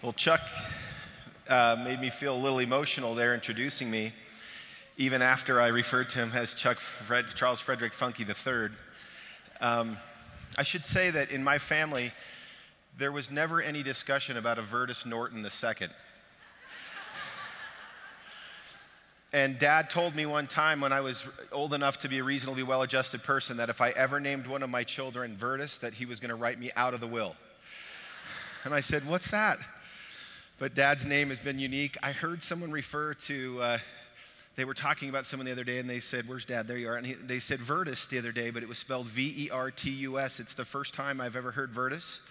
Well, Chuck made me feel a little emotional there introducing me, even after I referred to him as Charles Frederick Funky III. I should say that in my family, there was never any discussion about a Virtus Norton II. And Dad told me one time when I was old enough to be a reasonably well-adjusted person that if I ever named one of my children Virtus, that he was going to write me out of the will. And I said, "What's that?" But Dad's name has been unique. I heard someone refer to, they were talking about someone the other day and they said, "Where's Dad?" There you are. And they said Virtus the other day, but it was spelled V-E-R-T-U-S. It's the first time I've ever heard Virtus.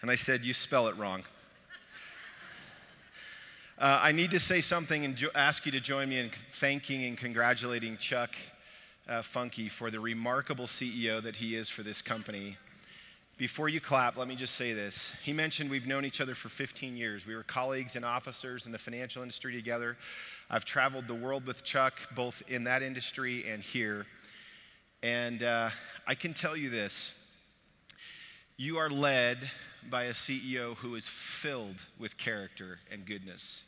And I said, "You spell it wrong." I need to say something and ask you to join me in thanking and congratulating Chuck Funky for the remarkable CEO that he is for this company. Before you clap, let me just say this. He mentioned we've known each other for 15 years. We were colleagues and officers in the financial industry together. I've traveled the world with Chuck, both in that industry and here. And I can tell you this. You are led by a CEO who is filled with character and goodness.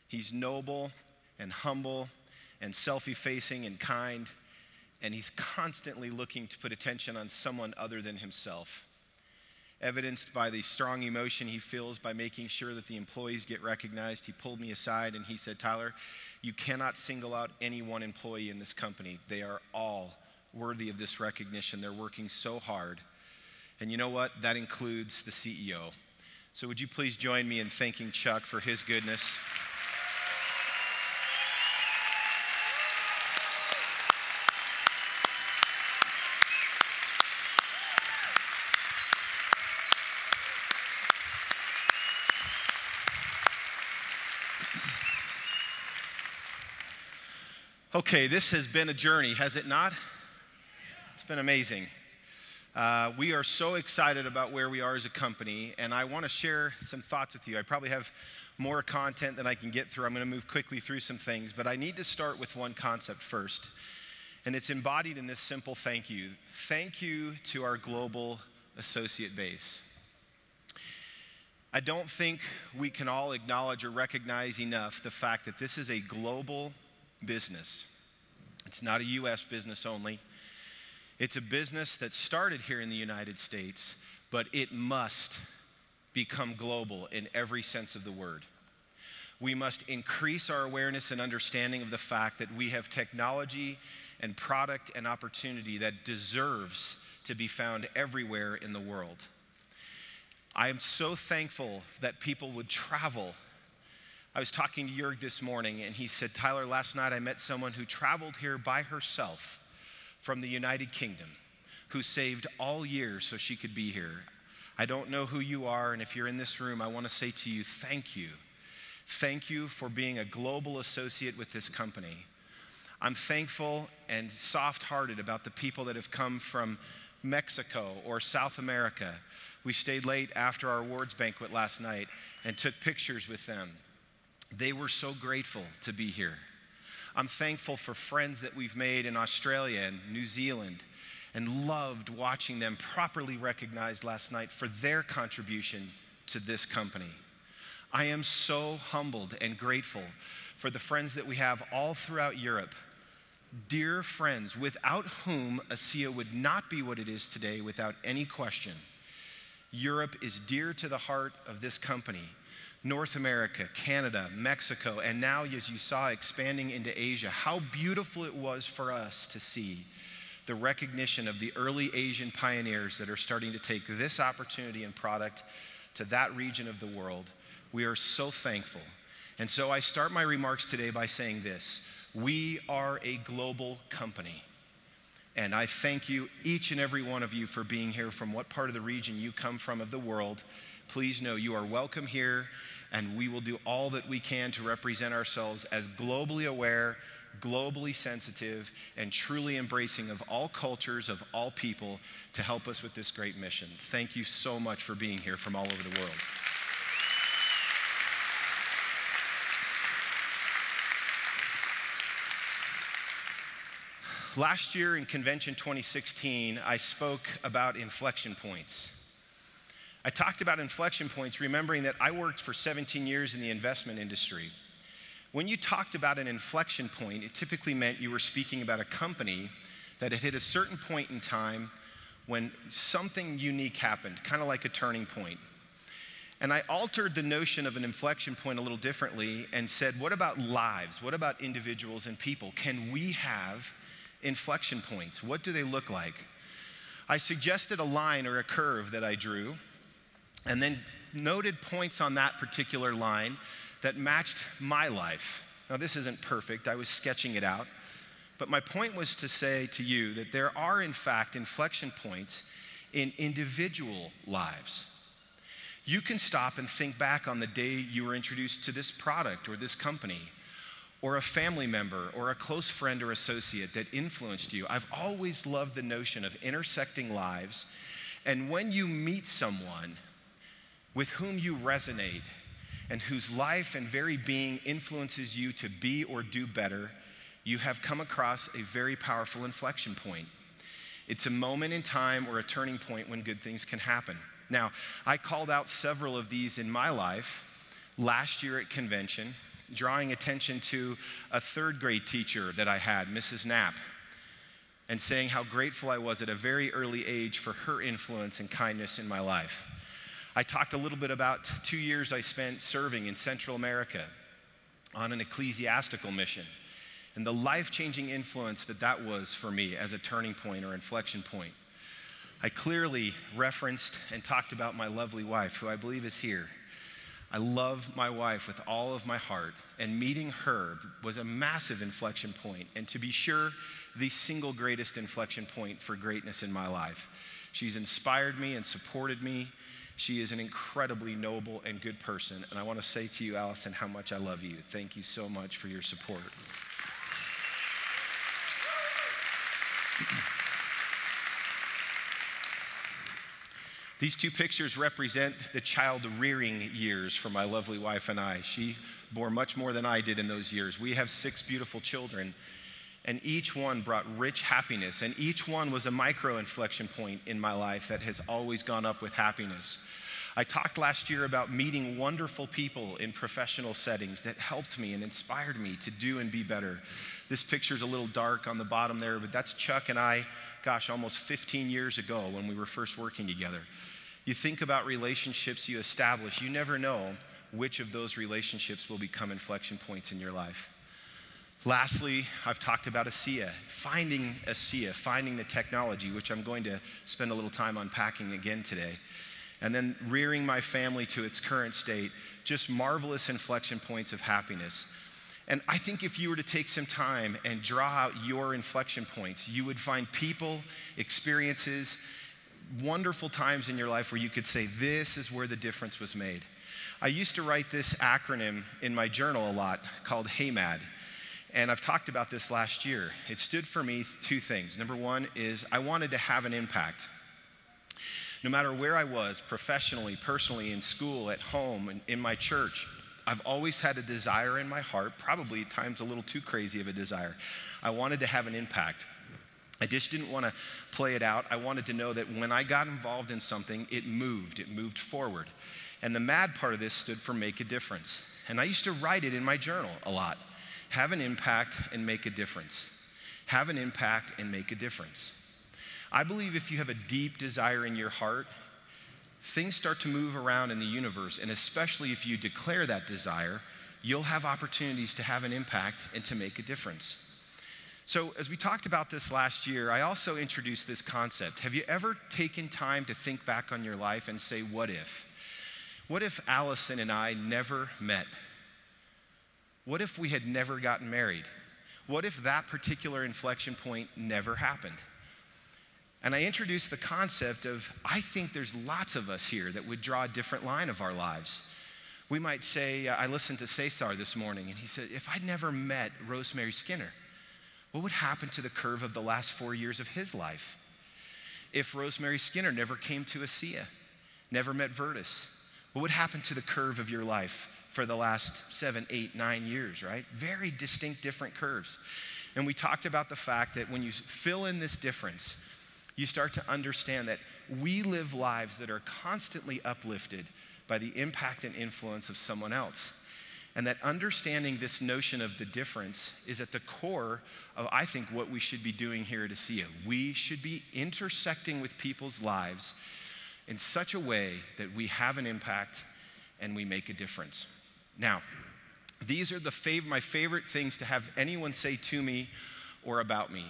He's noble and humble and self-effacing and kind, and he's constantly looking to put attention on someone other than himself, evidenced by the strong emotion he feels by making sure that the employees get recognized. He pulled me aside and he said, "Tyler, you cannot single out any one employee in this company. They are all worthy of this recognition. They're working so hard." And you know what? That includes the CEO. So would you please join me in thanking Chuck for his goodness? Okay, this has been a journey, has it not? It's been amazing. We are so excited about where we are as a company, and I want to share some thoughts with you. I probably have more content than I can get through. I'm going to move quickly through some things, but I need to start with one concept first, and it's embodied in this simple thank you. Thank you to our global associate base. I don't think we can all acknowledge or recognize enough the fact that this is a global business. It's not a U.S. business only. It's a business that started here in the United States, but it must become global in every sense of the word. We must increase our awareness and understanding of the fact that we have technology and product and opportunity that deserves to be found everywhere in the world. I am so thankful that people would travel. I was talking to Jörg this morning, and he said, "Tyler, last night I met someone who traveled here by herself from the United Kingdom, who saved all year so she could be here." I don't know who you are, and if you're in this room, I want to say to you, thank you. Thank you for being a global associate with this company. I'm thankful and soft-hearted about the people that have come from Mexico or South America. We stayed late after our awards banquet last night and took pictures with them. They were so grateful to be here. I'm thankful for friends that we've made in Australia and New Zealand and loved watching them properly recognized last night for their contribution to this company. I am so humbled and grateful for the friends that we have all throughout Europe, dear friends without whom ASEA would not be what it is today without any question. Europe is dear to the heart of this company. North America, Canada, Mexico, and now, as you saw, expanding into Asia. How beautiful it was for us to see the recognition of the early Asian pioneers that are starting to take this opportunity and product to that region of the world. We are so thankful. And so I start my remarks today by saying this: we are a global company. And I thank you, each and every one of you, for being here from what part of the region you come from of the world. Please know you are welcome here, and we will do all that we can to represent ourselves as globally aware, globally sensitive, and truly embracing of all cultures, of all people, to help us with this great mission. Thank you so much for being here from all over the world. Last year in Convention 2016, I spoke about inflection points. I talked about inflection points, remembering that I worked for 17 years in the investment industry. When you talked about an inflection point, it typically meant you were speaking about a company that had hit a certain point in time when something unique happened, kind of like a turning point. And I altered the notion of an inflection point a little differently and said, what about lives? What about individuals and people? Can we have inflection points? What do they look like? I suggested a line or a curve that I drew, and then noted points on that particular line that matched my life. Now, this isn't perfect. I was sketching it out. But my point was to say to you that there are, in fact, inflection points in individual lives. You can stop and think back on the day you were introduced to this product or this company, or a family member or a close friend or associate that influenced you. I've always loved the notion of intersecting lives, and when you meet someone with whom you resonate and whose life and very being influences you to be or do better, you have come across a very powerful inflection point. It's a moment in time or a turning point when good things can happen. Now, I called out several of these in my life last year at convention, drawing attention to a third grade teacher that I had, Mrs. Knapp, and saying how grateful I was at a very early age for her influence and kindness in my life. I talked a little bit about 2 years I spent serving in Central America on an ecclesiastical mission, and the life-changing influence that was for me as a turning point or inflection point. I clearly referenced and talked about my lovely wife, who I believe is here. I love my wife with all of my heart, and meeting her was a massive inflection point, and to be sure, the single greatest inflection point for greatness in my life. She's inspired me and supported me. She is an incredibly noble and good person, and I want to say to you, Allison, how much I love you. Thank you so much for your support. These two pictures represent the child-rearing years for my lovely wife and I. She bore much more than I did in those years. We have 6 beautiful children, and each one brought rich happiness, and each one was a micro-inflection point in my life that has always gone up with happiness. I talked last year about meeting wonderful people in professional settings that helped me and inspired me to do and be better. This picture's a little dark on the bottom there, but that's Chuck and I, gosh, almost 15 years ago when we were first working together. You think about relationships you establish, you never know which of those relationships will become inflection points in your life. Lastly, I've talked about ASEA, finding the technology, which I'm going to spend a little time unpacking again today. And then rearing my family to its current state, just marvelous inflection points of happiness. And I think if you were to take some time and draw out your inflection points, you would find people, experiences, wonderful times in your life where you could say, this is where the difference was made. I used to write this acronym in my journal a lot called HeyMad. And I've talked about this last year. It stood for me 2 things. Number 1 is I wanted to have an impact. No matter where I was, professionally, personally, in school, at home, and in my church, I've always had a desire in my heart, probably at times a little too crazy of a desire. I wanted to have an impact. I just didn't want to play it out. I wanted to know that when I got involved in something, it moved forward. And the MAD part of this stood for make a difference. And I used to write it in my journal a lot. Have an impact and make a difference. Have an impact and make a difference. I believe if you have a deep desire in your heart, things start to move around in the universe, and especially if you declare that desire, you'll have opportunities to have an impact and to make a difference. So as we talked about this last year, I also introduced this concept. Have you ever taken time to think back on your life and say, what if? What if Allison and I never met? What if we had never gotten married? What if that particular inflection point never happened? And I introduced the concept of, I think there's lots of us here that would draw a different line of our lives. We might say, I listened to Cesar this morning, and he said, if I'd never met Rosemary Skinner, what would happen to the curve of the last 4 years of his life? If Rosemary Skinner never came to ASEA, never met Virtus, what would happen to the curve of your life for the last 7, 8, 9 years, right? Very distinct, different curves. And we talked about the fact that when you fill in this difference, you start to understand that we live lives that are constantly uplifted by the impact and influence of someone else. And that understanding this notion of the difference is at the core of, I think, what we should be doing here at ASEA. We should be intersecting with people's lives in such a way that we have an impact and we make a difference. Now, these are my favorite things to have anyone say to me or about me.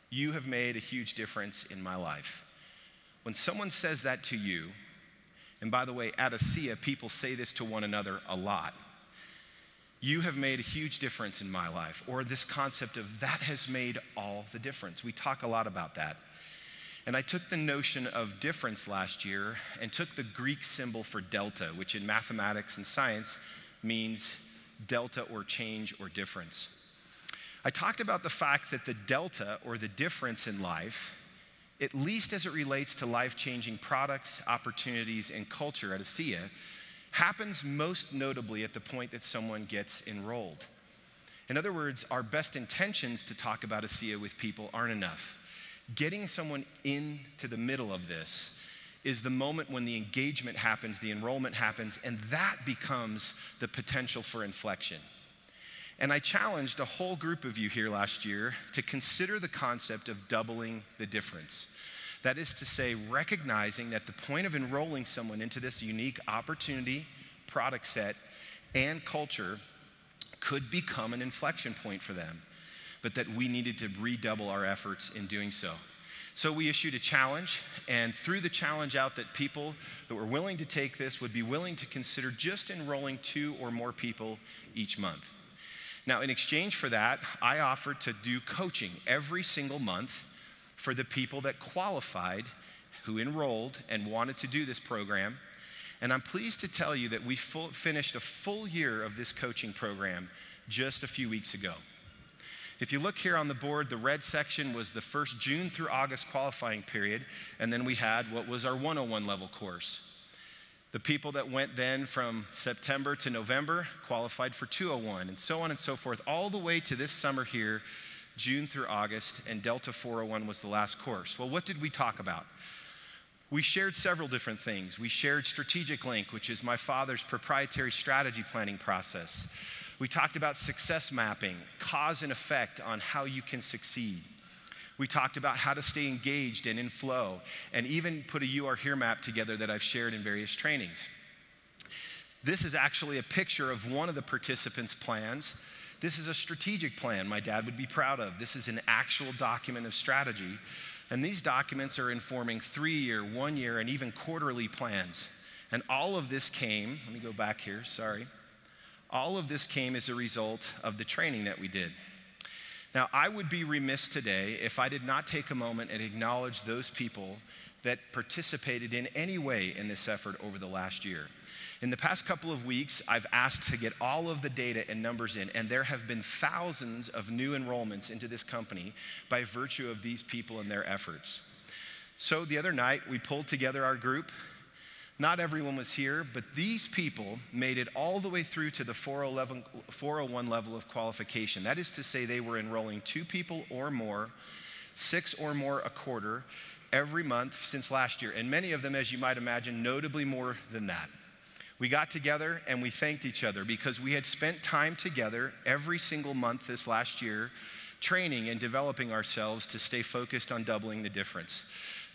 You have made a huge difference in my life. When someone says that to you, and by the way, at ASEA, people say this to one another a lot. You have made a huge difference in my life, or this concept of that has made all the difference. We talk a lot about that. And I took the notion of difference last year and took the Greek symbol for delta, which in mathematics and science means delta or change or difference. I talked about the fact that the delta or the difference in life, at least as it relates to life-changing products, opportunities, and culture at ASEA, happens most notably at the point that someone gets enrolled. In other words, our best intentions to talk about ASEA with people aren't enough. Getting someone into the middle of this is the moment when the engagement happens, the enrollment happens, and that becomes the potential for inflection. And I challenged a whole group of you here last year to consider the concept of doubling the difference. That is to say, recognizing that the point of enrolling someone into this unique opportunity, product set, and culture could become an inflection point for them, but that we needed to redouble our efforts in doing so. So we issued a challenge, and threw the challenge out that people that were willing to take this would be willing to consider just enrolling 2 or more people each month. Now, in exchange for that, I offered to do coaching every single month for the people that qualified, who enrolled and wanted to do this program. And I'm pleased to tell you that we finished a full year of this coaching program just a few weeks ago. If you look here on the board, the red section was the first June through August qualifying period, and then we had what was our 101 level course. The people that went then from September to November qualified for 201, and so on and so forth, all the way to this summer here, June through August, and Delta 401 was the last course. Well, what did we talk about? We shared several different things. We shared Strategic Link, which is my father's proprietary strategy planning process. We talked about success mapping, cause and effect on how you can succeed. We talked about how to stay engaged and in flow, and even put a You Are Here map together that I've shared in various trainings. This is actually a picture of one of the participants' plans. This is a strategic plan my dad would be proud of. This is an actual document of strategy. And these documents are informing 3-year, 1-year, and even quarterly plans. And all of this came, let me go back here, sorry. All of this came as a result of the training that we did. Now, I would be remiss today if I did not take a moment and acknowledge those people that participated in any way in this effort over the last year. In the past couple of weeks, I've asked to get all of the data and numbers in, and there have been thousands of new enrollments into this company by virtue of these people and their efforts. So the other night, we pulled together our group. Not everyone was here, but these people made it all the way through to the 401 level of qualification. That is to say, they were enrolling 2 people or more, 6 or more a quarter, every month since last year. And many of them, as you might imagine, notably more than that. We got together and we thanked each other because we had spent time together every single month this last year training and developing ourselves to stay focused on doubling the difference.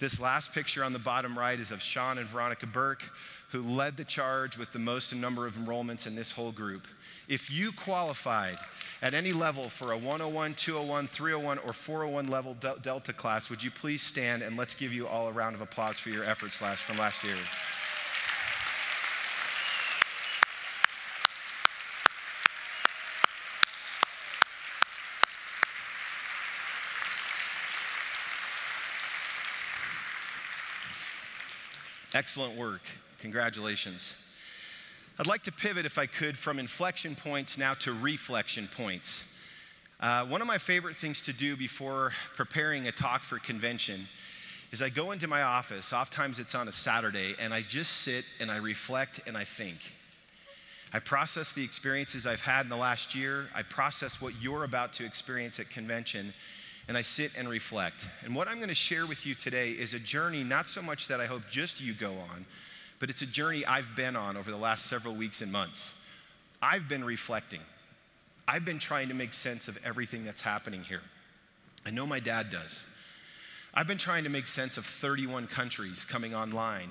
This last picture on the bottom right is of Sean and Veronica Burke, who led the charge with the most number of enrollments in this whole group. If you qualified at any level for a 101, 201, 301, or 401 level Delta class, would you please stand and let's give you all a round of applause for your efforts from last year. Excellent work. Congratulations. I'd like to pivot, if I could, from inflection points now to reflection points. One of my favorite things to do before preparing a talk for convention is I go into my office, oftentimes it's on a Saturday, and I just sit and I reflect and I think. I process the experiences I've had in the last year. I process what you're about to experience at convention. and I sit and reflect. And what I'm going to share with you today is a journey, not so much that I hope just you go on, but it's a journey I've been on over the last several weeks and months. I've been reflecting. I've been trying to make sense of everything that's happening here. I know my dad does. I've been trying to make sense of 31 countries coming online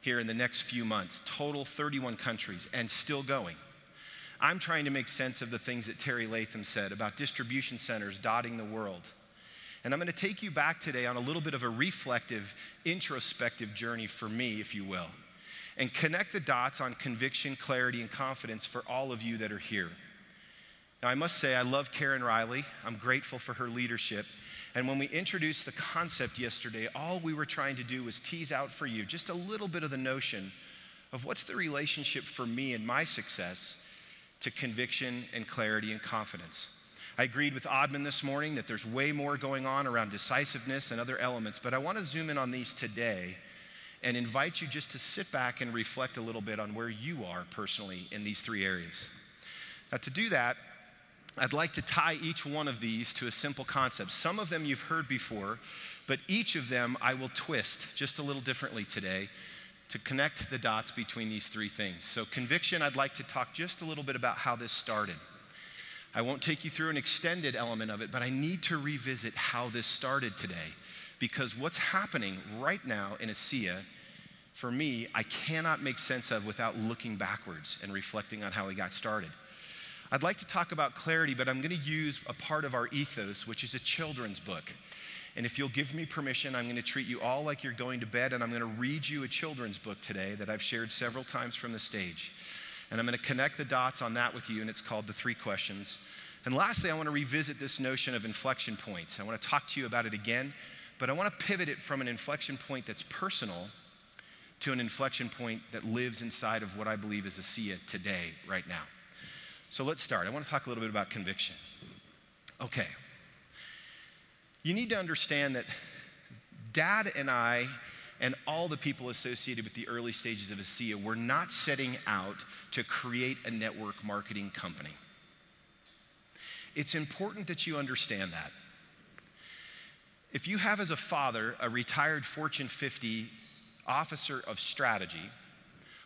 here in the next few months, total 31 countries, and still going. I'm trying to make sense of the things that Terry Latham said about distribution centers dotting the world. And I'm going to take you back today on a little bit of a reflective, introspective journey for me, if you will, and connect the dots on conviction, clarity, and confidence for all of you that are here. Now, I must say, I love Karen Riley. I'm grateful for her leadership. And when we introduced the concept yesterday, all we were trying to do was tease out for you just a little bit of the notion of what's the relationship for me and my success to conviction and clarity and confidence. I agreed with Odman this morning that there's way more going on around decisiveness and other elements, but I want to zoom in on these today and invite you just to sit back and reflect a little bit on where you are personally in these three areas. Now, to do that, I'd like to tie each one of these to a simple concept. Some of them you've heard before, but each of them I will twist just a little differently today to connect the dots between these three things. So conviction, I'd like to talk just a little bit about how this started. I won't take you through an extended element of it, but I need to revisit how this started today, because what's happening right now in ASEA, for me, I cannot make sense of without looking backwards and reflecting on how we got started. I'd like to talk about clarity, but I'm going to use a part of our ethos, which is a children's book. And if you'll give me permission, I'm going to treat you all like you're going to bed, and I'm going to read you a children's book today that I've shared several times from the stage. And I'm going to connect the dots on that with you, and it's called The Three Questions. And lastly, I want to revisit this notion of inflection points. I want to talk to you about it again, but I want to pivot it from an inflection point that's personal to an inflection point that lives inside of what I believe is ASEA today, right now. So let's start. I want to talk a little bit about conviction. Okay. You need to understand that Dad and I and all the people associated with the early stages of ASEA were not setting out to create a network marketing company. It's important that you understand that. If you have as a father a retired Fortune 50 officer of strategy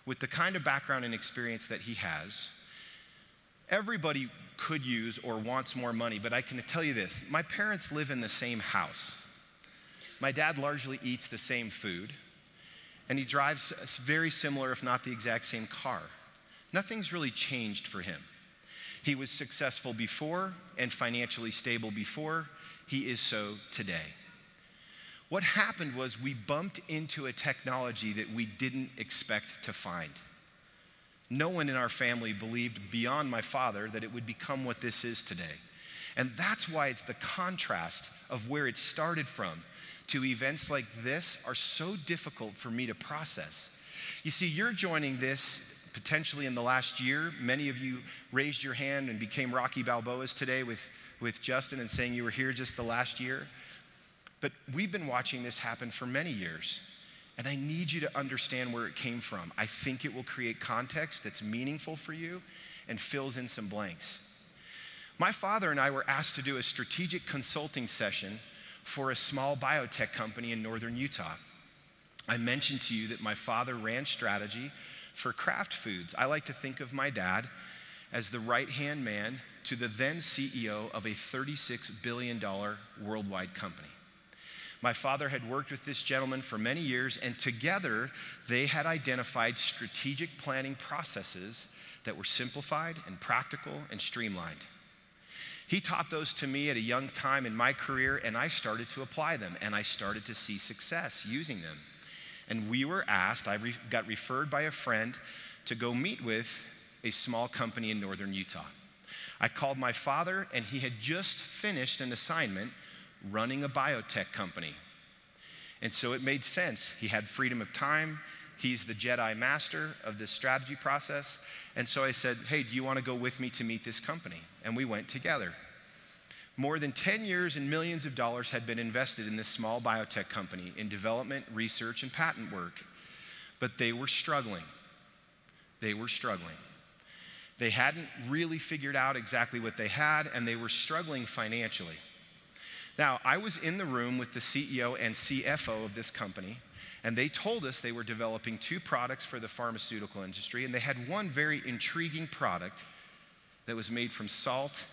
with the kind of background and experience that he has, everybody could use or wants more money, but I can tell you this, my parents live in the same house. My dad largely eats the same food, and he drives a very similar, if not the exact same car. Nothing's really changed for him. He was successful before and financially stable before. He is so today. What happened was we bumped into a technology that we didn't expect to find. No one in our family believed beyond my father that it would become what this is today. And that's why it's the contrast of where it started from to events like this are so difficult for me to process. You see, you're joining this potentially in the last year. Many of you raised your hand and became Rocky Balboas today with Justin and saying you were here just the last year. But we've been watching this happen for many years. And I need you to understand where it came from. I think it will create context that's meaningful for you and fills in some blanks. My father and I were asked to do a strategic consulting session for a small biotech company in northern Utah. I mentioned to you that my father ran strategy for Kraft Foods. I like to think of my dad as the right-hand man to the then CEO of a $36 billion worldwide company. My father had worked with this gentleman for many years, and together they had identified strategic planning processes that were simplified and practical and streamlined. He taught those to me at a young time in my career, and I started to apply them, and I started to see success using them. And we were asked, got referred by a friend to go meet with a small company in northern Utah. I called my father, and he had just finished an assignment running a biotech company. And so it made sense. He had freedom of time. He's the Jedi master of this strategy process. And so I said, hey, do you want to go with me to meet this company? And we went together. More than 10 years and millions of dollars had been invested in this small biotech company in development, research, and patent work. But they were struggling. They were struggling. They hadn't really figured out exactly what they had, and they were struggling financially. Now, I was in the room with the CEO and CFO of this company, and they told us they were developing 2 products for the pharmaceutical industry, and they had one very intriguing product that was made from salt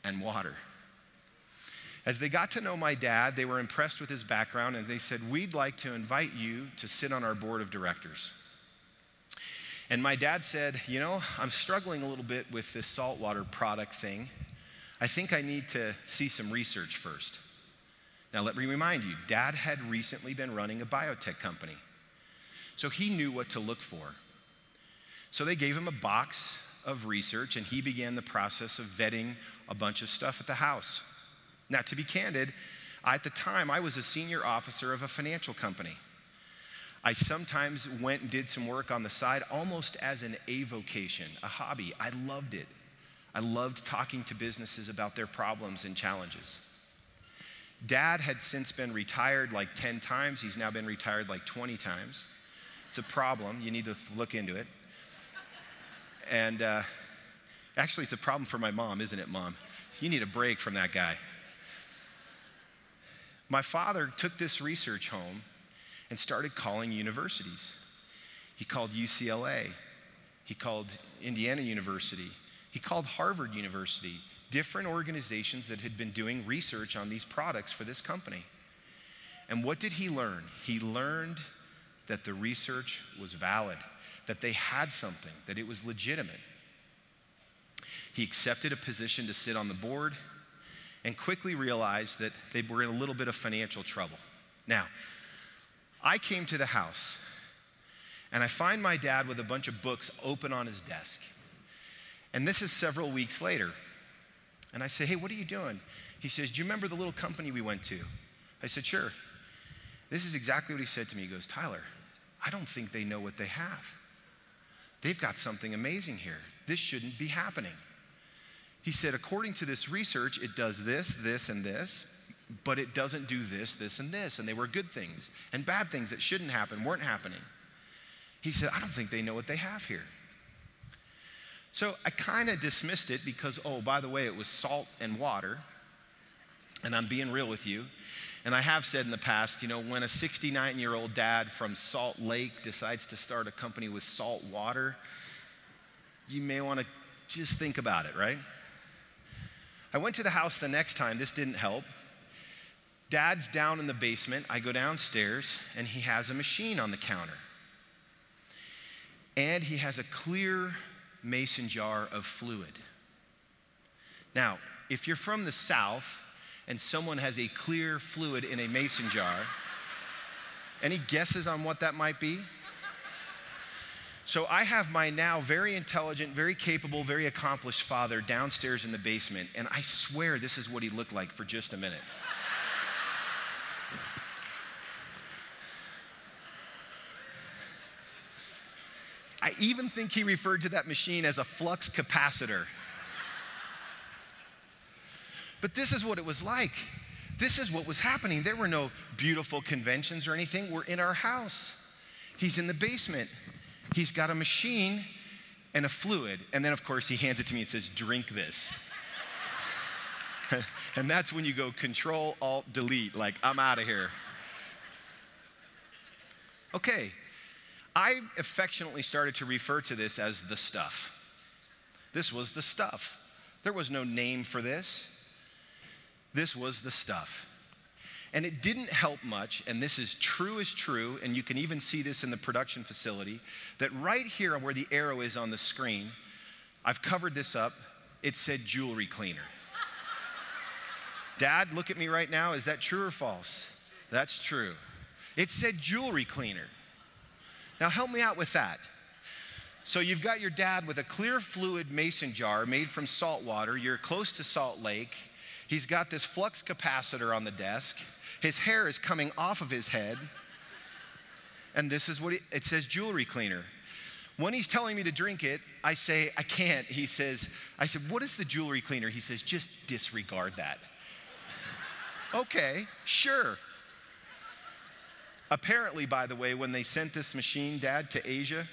and water. As they got to know my dad, they were impressed with his background, and they said, "We'd like to invite you to sit on our board of directors." And my dad said, "You know, I'm struggling a little bit with this saltwater product thing. I think I need to see some research first." Now, let me remind you, Dad had recently been running a biotech company, so he knew what to look for. So they gave him a box of research, and he began the process of vetting a bunch of stuff at the house. Now, to be candid, at the time, I was a senior officer of a financial company. I sometimes went and did some work on the side, almost as an avocation, a hobby. I loved it. I loved talking to businesses about their problems and challenges. Dad had since been retired like 10 times. He's now been retired like 20 times. It's a problem. You need to look into it. And actually, it's a problem for my mom, isn't it, Mom? You need a break from that guy. My father took this research home and started calling universities. He called UCLA. He called Indiana University. He called Harvard University, different organizations that had been doing research on these products for this company. And what did he learn? He learned that the research was valid, that they had something, that it was legitimate. He accepted a position to sit on the board and quickly realized that they were in a little bit of financial trouble. Now, I came to the house and I find my dad with a bunch of books open on his desk. And this is several weeks later. And I say, "Hey, what are you doing?" He says, "Do you remember the little company we went to?" I said, "Sure." This is exactly what he said to me. He goes, "Tyler, I don't think they know what they have. They've got something amazing here. This shouldn't be happening." He said, "According to this research, it does this, this, and this, but it doesn't do this, this, and this." And they were good things, and bad things that shouldn't happen weren't happening. He said, "I don't think they know what they have here." So I kind of dismissed it because, oh, by the way, it was salt and water. And I'm being real with you. And I have said in the past, you know, when a 69-year-old dad from Salt Lake decides to start a company with salt water, you may want to just think about it, right? I went to the house the next time. This didn't help. Dad's down in the basement. I go downstairs, and he has a machine on the counter. And he has a clear mason jar of fluid. Now, if you're from the South and someone has a clear fluid in a mason jar, any guesses on what that might be? So I have my now very intelligent, very capable, very accomplished father downstairs in the basement, and I swear this is what he looked like for just a minute. I even think he referred to that machine as a flux capacitor. But this is what it was like. This is what was happening. There were no beautiful conventions or anything. We're in our house. He's in the basement. He's got a machine and a fluid. And then, of course, he hands it to me and says, "Drink this." And that's when you go Control, Alt, Delete, like, I'm out of here. Okay. I affectionately started to refer to this as the stuff. This was the stuff. There was no name for this. This was the stuff. And it didn't help much, and this is true as true, and you can even see this in the production facility, that right here where the arrow is on the screen, I've covered this up, it said jewelry cleaner. Dad, look at me right now. Is that true or false? That's true. It said jewelry cleaner. Now help me out with that. So you've got your dad with a clear fluid mason jar made from salt water. You're close to Salt Lake. He's got this flux capacitor on the desk. His hair is coming off of his head. And this is what it says, jewelry cleaner. When he's telling me to drink it, I say, "I can't." I said, "What is the jewelry cleaner?" He says, "Just disregard that." Okay, sure. Apparently, by the way, when they sent this machine, Dad, to Asia,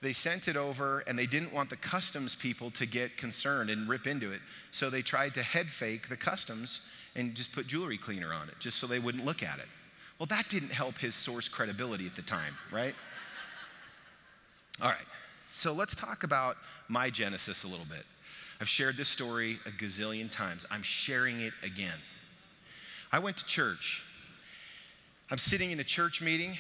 they sent it over and they didn't want the customs people to get concerned and rip into it. So they tried to head fake the customs and just put jewelry cleaner on it just so they wouldn't look at it. Well, that didn't help his source credibility at the time, right? All right, so let's talk about my genesis a little bit. I've shared this story a gazillion times. I'm sharing it again. I went to church. I'm sitting in a church meeting,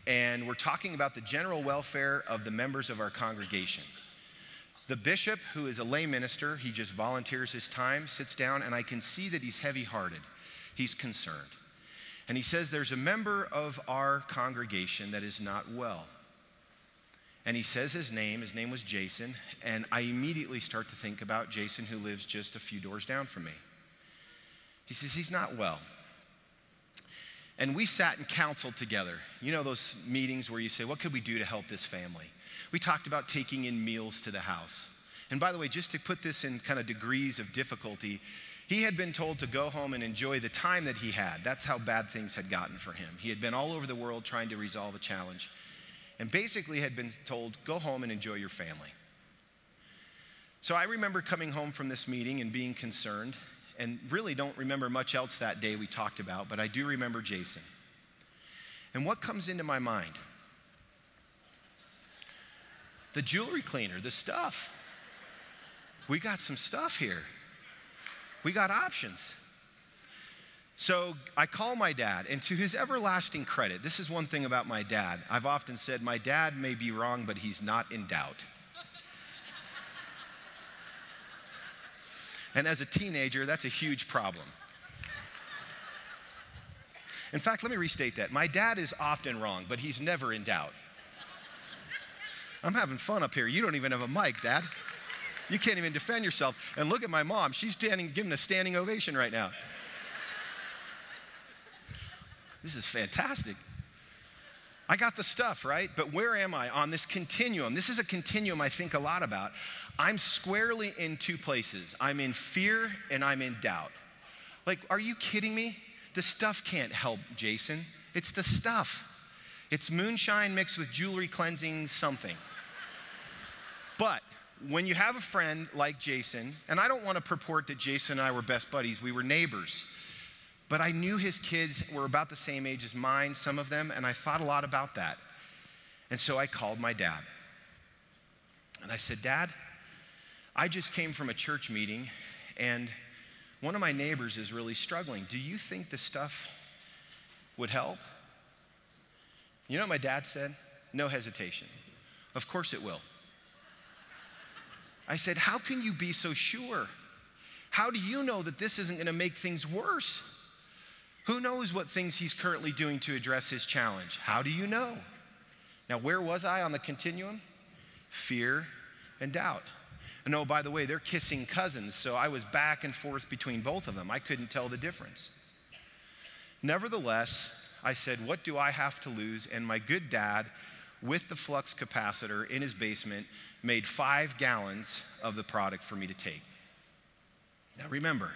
and we're talking about the general welfare of the members of our congregation. The bishop, who is a lay minister, he just volunteers his time, sits down, and I can see that he's heavy-hearted. He's concerned. And he says, there's a member of our congregation that is not well. And he says his name was Jason, and I immediately start to think about Jason, who lives just a few doors down from me. He says, he's not well. And we sat and counseled together. You know those meetings where you say, what could we do to help this family? We talked about taking in meals to the house. And by the way, just to put this in kind of degrees of difficulty, he had been told to go home and enjoy the time that he had. That's how bad things had gotten for him. He had been all over the world trying to resolve a challenge, and basically had been told, go home and enjoy your family. So I remember coming home from this meeting and being concerned, and really don't remember much else that day we talked about, but I do remember Jason. And what comes into my mind? The jewelry cleaner, the stuff. We got some stuff here. We got options. So I call my dad, and to his everlasting credit, this is one thing about my dad. I've often said my dad may be wrong, but he's not in doubt. And as a teenager, that's a huge problem. In fact, let me restate that. My dad is often wrong, but he's never in doubt. I'm having fun up here. You don't even have a mic, Dad. You can't even defend yourself. And look at my mom. She's giving a standing ovation right now. This is fantastic. I got the stuff, right? But where am I on this continuum? This is a continuum I think a lot about. I'm squarely in two places. I'm in fear and I'm in doubt. Like, are you kidding me? The stuff can't help Jason. It's the stuff. It's moonshine mixed with jewelry cleansing something. But when you have a friend like Jason, and I don't want to purport that Jason and I were best buddies, we were neighbors. But I knew his kids were about the same age as mine, some of them, and I thought a lot about that. And so I called my dad. And I said, Dad, I just came from a church meeting, and one of my neighbors is really struggling. Do you think the stuff would help? You know what my dad said? No hesitation. Of course it will. I said, how can you be so sure? How do you know that this isn't going to make things worse? Who knows what things he's currently doing to address his challenge? How do you know? Now, where was I on the continuum? Fear and doubt. And oh, by the way, they're kissing cousins, so I was back and forth between both of them. I couldn't tell the difference. Nevertheless, I said, what do I have to lose? And my good dad, with the flux capacitor in his basement, made 5 gallons of the product for me to take. Now remember,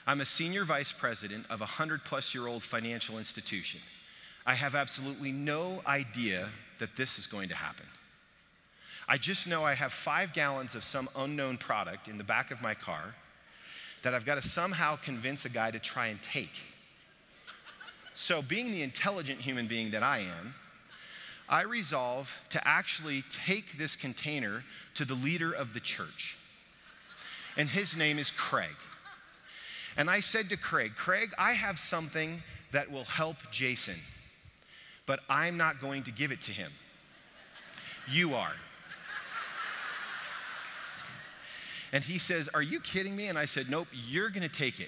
I'm a senior vice president of a 100-plus-year-old financial institution. I have absolutely no idea that this is going to happen. I just know I have 5 gallons of some unknown product in the back of my car that I've got to somehow convince a guy to try and take. So being the intelligent human being that I am, I resolve to actually take this container to the leader of the church. And his name is Craig. And I said to Craig, I have something that will help Jason, but I'm not going to give it to him. You are. And he says, are you kidding me? And I said, nope, you're going to take it.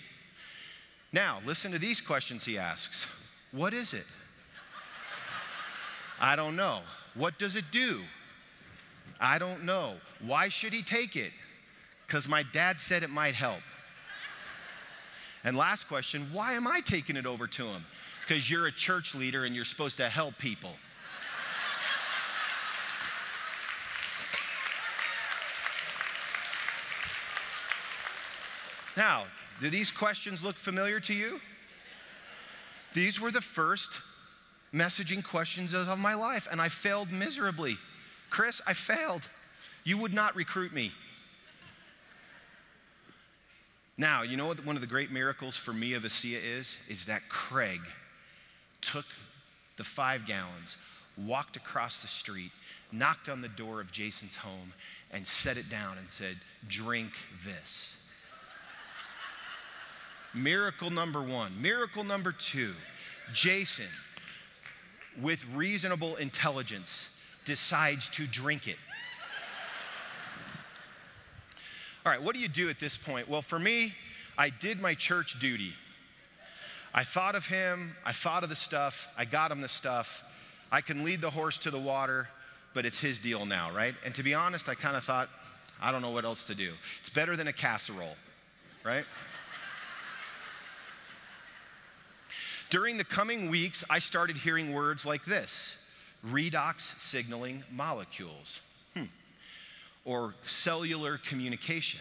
Now, listen to these questions he asks. What is it? I don't know. What does it do? I don't know. Why should he take it? Because my dad said it might help. And last question, why am I taking it over to him? Because you're a church leader and you're supposed to help people. Now, do these questions look familiar to you? These were the first messaging questions of my life, and I failed miserably. Chris, I failed. You would not recruit me. Now, you know what one of the great miracles for me of ASEA is that Craig took the 5 gallons, walked across the street, knocked on the door of Jason's home, and set it down and said, "Drink this." Miracle number 1. Miracle number 2, Jason, with reasonable intelligence, decides to drink it. All right, what do you do at this point? Well, for me, I did my church duty. I thought of him, I thought of the stuff, I got him the stuff. I can lead the horse to the water, but it's his deal now, right? And to be honest, I kind of thought, I don't know what else to do. It's better than a casserole, right? During the coming weeks, I started hearing words like this: redox signaling molecules, or cellular communication.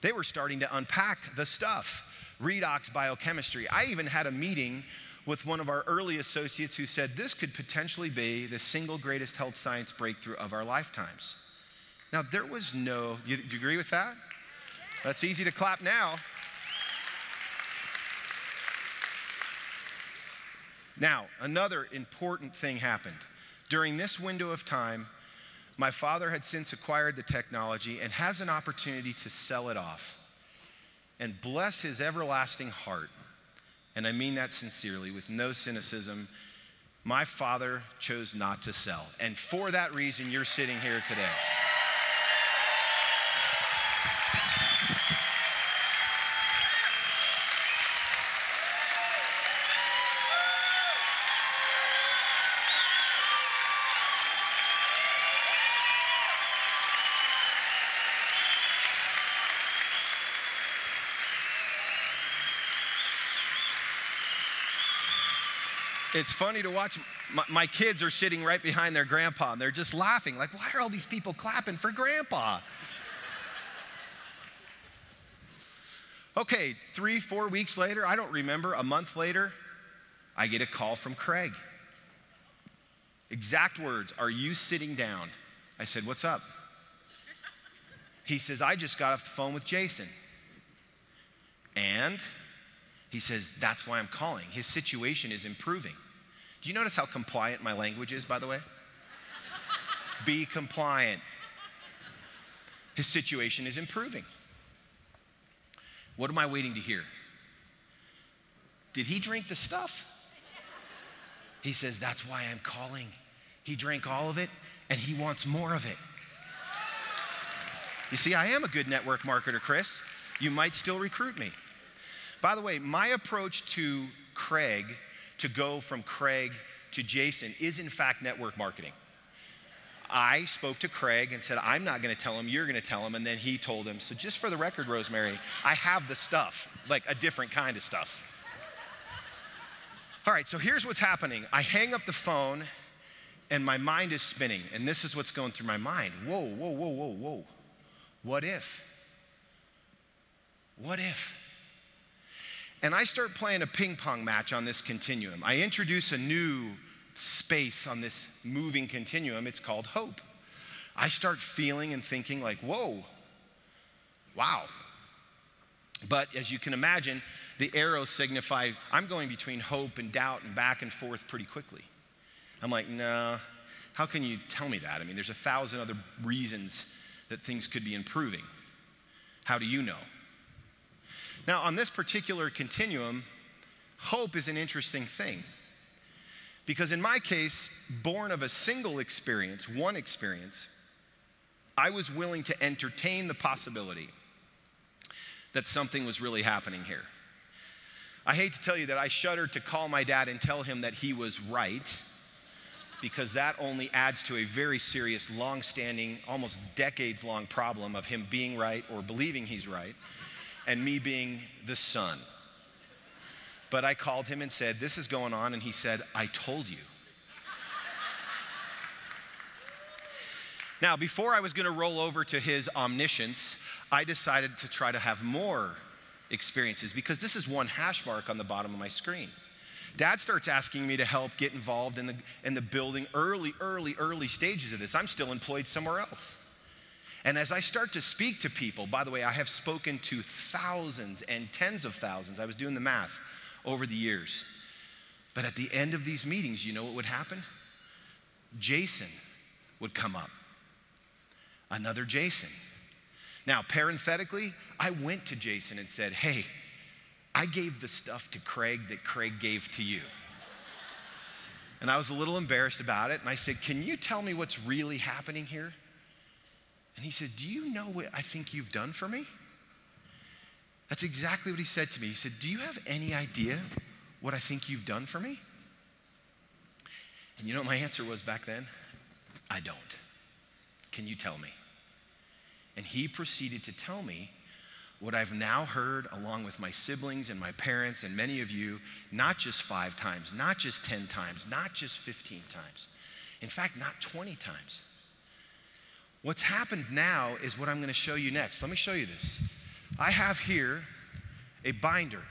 They were starting to unpack the stuff, redox biochemistry. I even had a meeting with one of our early associates who said this could potentially be the single greatest health science breakthrough of our lifetimes. Now, there was no, do you agree with that? That's easy to clap now. Now, another important thing happened. During this window of time, my father had since acquired the technology and has an opportunity to sell it off. And bless his everlasting heart, and I mean that sincerely, with no cynicism, my father chose not to sell. And for that reason, you're sitting here today. It's funny to watch. My kids are sitting right behind their grandpa, and they're just laughing, like, why are all these people clapping for grandpa? Okay, 3-4 weeks later, I don't remember, a month later, I get a call from Craig. Exact words, "Are you sitting down?" I said, "What's up?" He says, "I just got off the phone with Jason." And he says, "That's why I'm calling. His situation is improving." Do you notice how compliant my language is, by the way? Be compliant. His situation is improving. What am I waiting to hear? Did he drink the stuff? He says, "That's why I'm calling. He drank all of it, and he wants more of it." You see, I am a good network marketer, Chris. You might still recruit me. By the way, my approach to Craig, to go from Craig to Jason, is in fact network marketing. I spoke to Craig and said, "I'm not going to tell him, you're going to tell him," and then he told him. So just for the record, Rosemary, I have the stuff, like a different kind of stuff. All right, so here's what's happening. I hang up the phone, and my mind is spinning, and this is what's going through my mind. Whoa, whoa, whoa, whoa, whoa. What if? What if? And I start playing a ping pong match on this continuum. I introduce a new space on this moving continuum. It's called hope. I start feeling and thinking like, whoa, wow. But as you can imagine, the arrows signify I'm going between hope and doubt and back and forth pretty quickly. I'm like, no, how can you tell me that? I mean, there's 1,000 other reasons that things could be improving. How do you know? Now, on this particular continuum, hope is an interesting thing. Because in my case, born of a single experience, one experience, I was willing to entertain the possibility that something was really happening here. I hate to tell you that I shuddered to call my dad and tell him that he was right, because that only adds to a very serious, long-standing, almost decades-long problem of him being right or believing he's right, and me being the son. But I called him and said, "This is going on," and he said, "I told you." Now, before I was going to roll over to his omniscience, I decided to try to have more experiences, because this is one hash mark on the bottom of my screen. Dad starts asking me to help get involved in the building early stages of this. I'm still employed somewhere else. And as I start to speak to people, by the way, I have spoken to thousands and tens of thousands, I was doing the math, over the years. But at the end of these meetings, you know what would happen? Jason would come up. Another Jason. Now, parenthetically, I went to Jason and said, hey, I gave the stuff to Craig that Craig gave to you. And I was a little embarrassed about it. And I said, can you tell me what's really happening here? And he said, do you know what I think you've done for me? That's exactly what he said to me. He said, do you have any idea what I think you've done for me? And you know what my answer was back then? I don't. Can you tell me? And he proceeded to tell me what I've now heard along with my siblings and my parents and many of you, not just 5 times, not just 10 times, not just 15 times. In fact, not 20 times. What's happened now is what I'm going to show you next. Let me show you this. I have here a binder.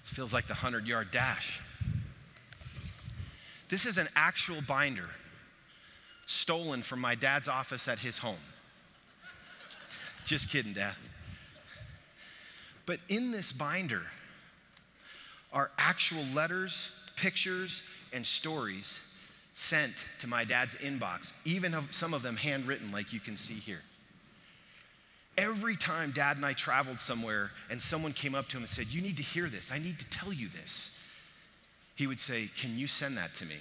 This feels like the 100-yard dash. This is an actual binder stolen from my dad's office at his home. Just kidding, Dad. But in this binder are actual letters, pictures, and stories sent to my dad's inbox, even some of them handwritten like you can see here. Every time Dad and I traveled somewhere and someone came up to him and said, you need to hear this, I need to tell you this, he would say, can you send that to me?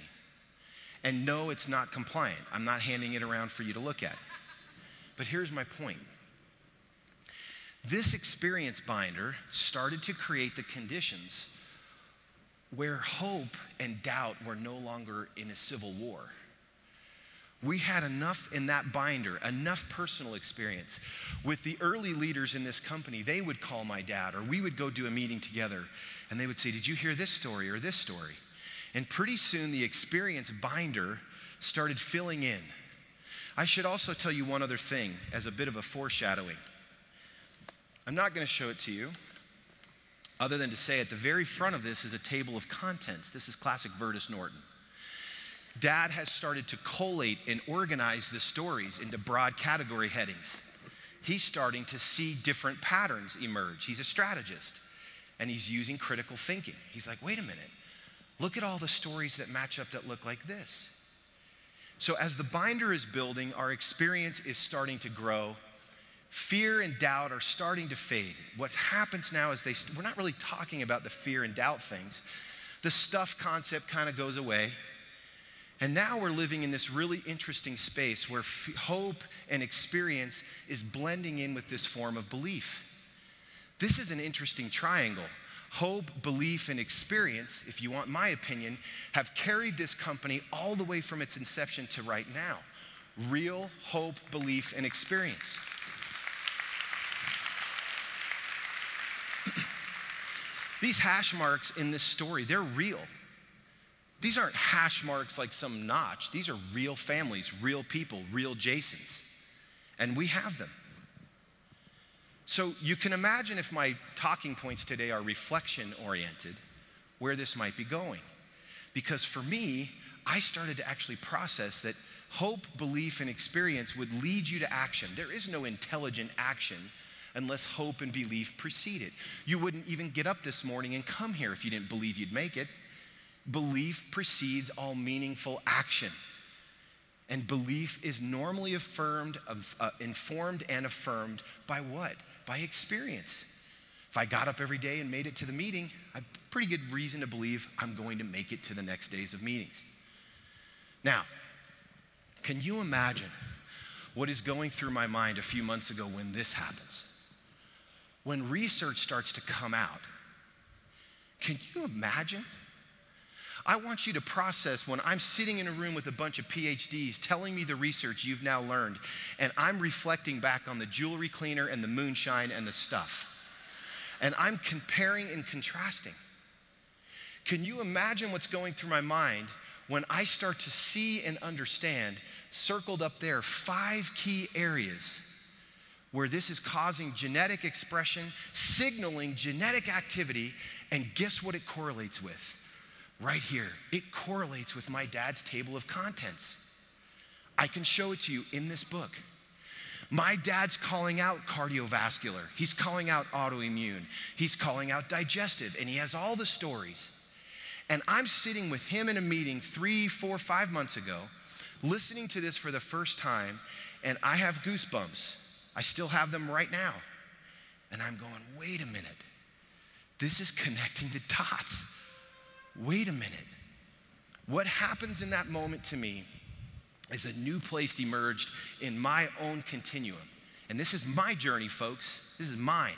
And no, it's not compliant. I'm not handing it around for you to look at. But here's my point. This experience binder started to create the conditions where hope and doubt were no longer in a civil war. We had enough in that binder, enough personal experience. With the early leaders in this company, they would call my dad, or we would go do a meeting together, and they would say, did you hear this story or this story? And pretty soon the experience binder started filling in. I should also tell you one other thing as a bit of a foreshadowing. I'm not going to show it to you, other than to say at the very front of this is a table of contents. This is classic Virtus Norton. Dad has started to collate and organize the stories into broad category headings. He's starting to see different patterns emerge. He's a strategist, and he's using critical thinking. He's like, wait a minute, look at all the stories that match up that look like this. So as the binder is building, our experience is starting to grow. Fear and doubt are starting to fade. What happens now is we're not really talking about the fear and doubt things. The stuff concept kind of goes away. And now we're living in this really interesting space where hope and experience is blending in with this form of belief. This is an interesting triangle. Hope, belief, and experience, if you want my opinion, have carried this company all the way from its inception to right now. Real hope, belief, and experience. These hash marks in this story, they're real. These aren't hash marks like some notch. These are real families, real people, real Jasons. And we have them. So you can imagine if my talking points today are reflection-oriented, where this might be going. Because for me, I started to actually process that hope, belief, and experience would lead you to action. There is no intelligent action unless hope and belief precede it. You wouldn't even get up this morning and come here if you didn't believe you'd make it. Belief precedes all meaningful action. And belief is normally informed and affirmed by what? By experience. If I got up every day and made it to the meeting, I have pretty good reason to believe I'm going to make it to the next days of meetings. Now, can you imagine what is going through my mind a few months ago when this happens? When research starts to come out, can you imagine? I want you to process when I'm sitting in a room with a bunch of PhDs telling me the research you've now learned, and I'm reflecting back on the jewelry cleaner and the moonshine and the stuff. And I'm comparing and contrasting. Can you imagine what's going through my mind when I start to see and understand, circled up there, 5 key areas where this is causing genetic expression, signaling genetic activity, and guess what it correlates with? Right here, it correlates with my dad's table of contents. I can show it to you in this book. My dad's calling out cardiovascular. He's calling out autoimmune. He's calling out digestive, and he has all the stories. And I'm sitting with him in a meeting 3, 4, 5 months ago, listening to this for the first time, and I have goosebumps. I still have them right now. And I'm going, wait a minute. This is connecting the dots. Wait a minute. What happens in that moment to me is a new place emerged in my own continuum. And this is my journey, folks. This is mine.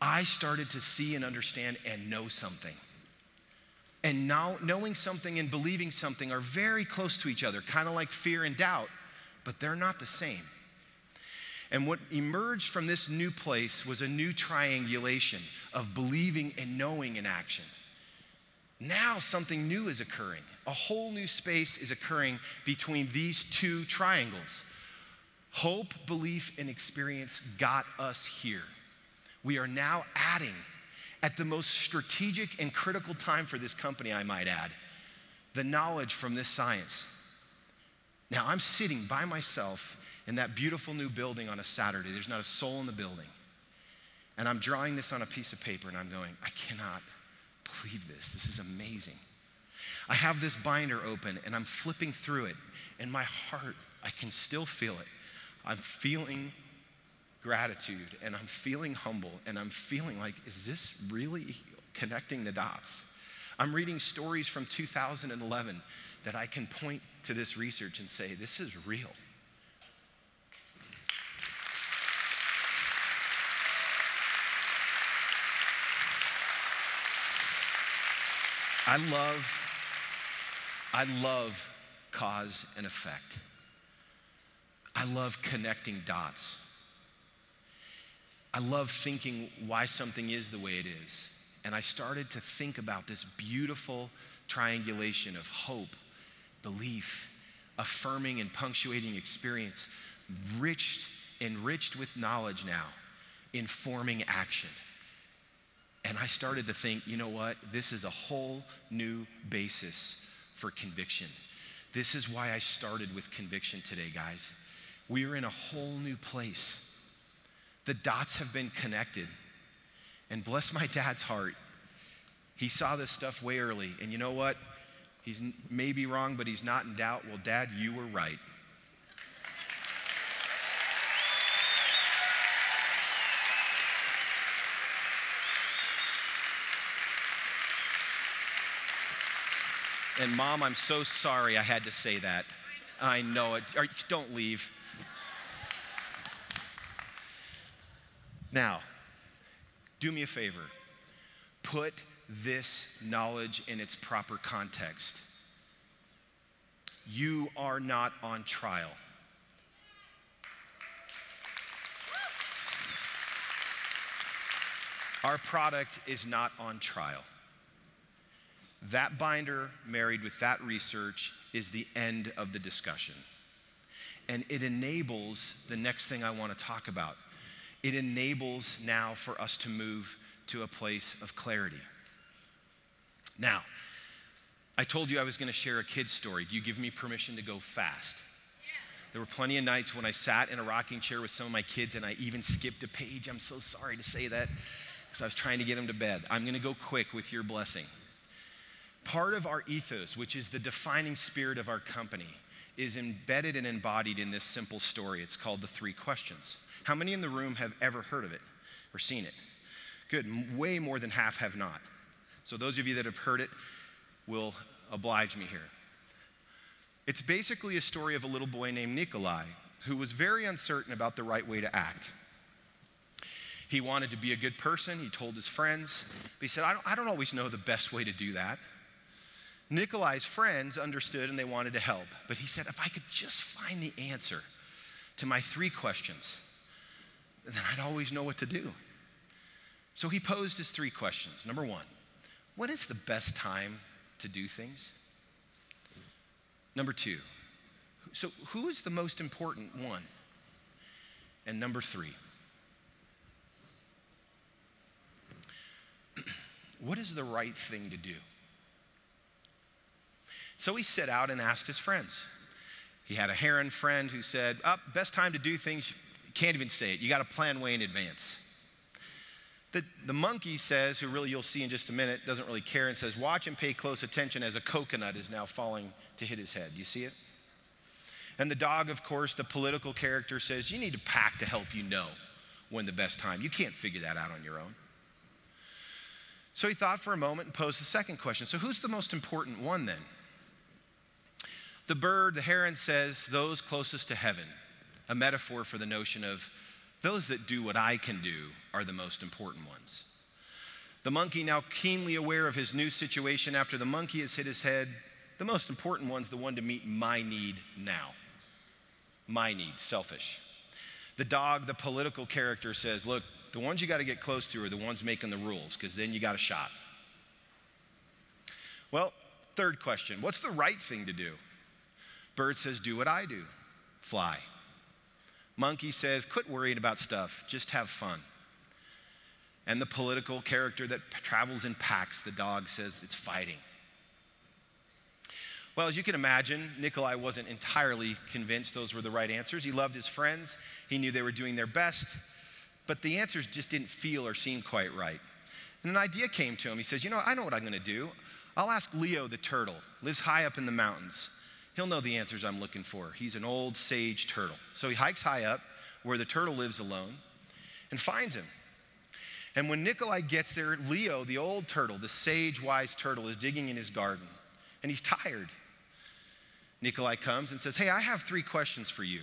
I started to see and understand and know something. And now knowing something and believing something are very close to each other, kind of like fear and doubt, but they're not the same. And what emerged from this new place was a new triangulation of believing and knowing in action. Now something new is occurring. A whole new space is occurring between these two triangles. Hope, belief, and experience got us here. We are now adding, at the most strategic and critical time for this company, I might add, the knowledge from this science. Now I'm sitting by myself in that beautiful new building on a Saturday. There's not a soul in the building. And I'm drawing this on a piece of paper and I'm going, I cannot believe this. This is amazing. I have this binder open and I'm flipping through it. In my heart, I can still feel it. I'm feeling gratitude and I'm feeling humble and I'm feeling like, is this really connecting the dots? I'm reading stories from 2011 that I can point to this research and say, this is real. I love cause and effect. I love connecting dots. I love thinking why something is the way it is. And I started to think about this beautiful triangulation of hope, belief, affirming and punctuating experience, enriched with knowledge now, informing action. And I started to think, you know what? This is a whole new basis for conviction. This is why I started with conviction today, guys. We are in a whole new place. The dots have been connected. And bless my dad's heart, he saw this stuff way early. And you know what? He's maybe wrong, but he's not in doubt. Well, Dad, you were right. And Mom, I'm so sorry I had to say that. I know it. Don't leave. Now, do me a favor. Put this knowledge in its proper context. You are not on trial. Our product is not on trial. That binder married with that research is the end of the discussion. And it enables the next thing I want to talk about. It enables now for us to move to a place of clarity. Now, I told you I was going to share a kid's story. Do you give me permission to go fast? There were plenty of nights when I sat in a rocking chair with some of my kids and I even skipped a page. I'm so sorry to say that because I was trying to get them to bed. I'm going to go quick with your blessing. Part of our ethos, which is the defining spirit of our company, is embedded and embodied in this simple story. It's called the 3 questions. How many in the room have ever heard of it or seen it? Good, way more than half have not. So those of you that have heard it will oblige me here. It's basically a story of a little boy named Nikolai who was very uncertain about the right way to act. He wanted to be a good person, he told his friends, but he said, I don't always know the best way to do that. Nikolai's friends understood and they wanted to help, but he said, if I could just find the answer to my 3 questions, then I'd always know what to do. So he posed his 3 questions. Number 1, when is the best time to do things? Number 2, so who is the most important one? And number 3, what is the right thing to do? So he set out and asked his friends. He had a heron friend who said, best time to do things, you can't even say it. You got to plan way in advance. The monkey says, who really you'll see in just a minute, doesn't really care and says, watch and pay close attention as a coconut is now falling to hit his head. You see it? And the dog, of course, the political character says, you need a pack to help you know when the best time. You can't figure that out on your own. So he thought for a moment and posed the second question. So who's the most important one then? The bird, the heron says, those closest to heaven, a metaphor for the notion of those that do what I can do are the most important ones. The monkey, now keenly aware of his new situation after the monkey has hit his head, the most important one's the one to meet my need now. My need, selfish. The dog, the political character says, look, the ones you got to get close to are the ones making the rules, because then you got a shot. Well, third question, what's the right thing to do? Bird says, do what I do, fly. Monkey says, quit worrying about stuff, just have fun. And the political character that travels in packs, the dog says, it's fighting. Well, as you can imagine, Nikolai wasn't entirely convinced those were the right answers. He loved his friends. He knew they were doing their best, but the answers just didn't feel or seem quite right. And an idea came to him. He says, I know what I'm going to do. I'll ask Leo the turtle, lives high up in the mountains. He'll know the answers I'm looking for. He's an old sage turtle. So he hikes high up where the turtle lives alone and finds him. And when Nikolai gets there, Leo, the old turtle, the sage, wise turtle, is digging in his garden. And he's tired. Nikolai comes and says, hey, I have 3 questions for you.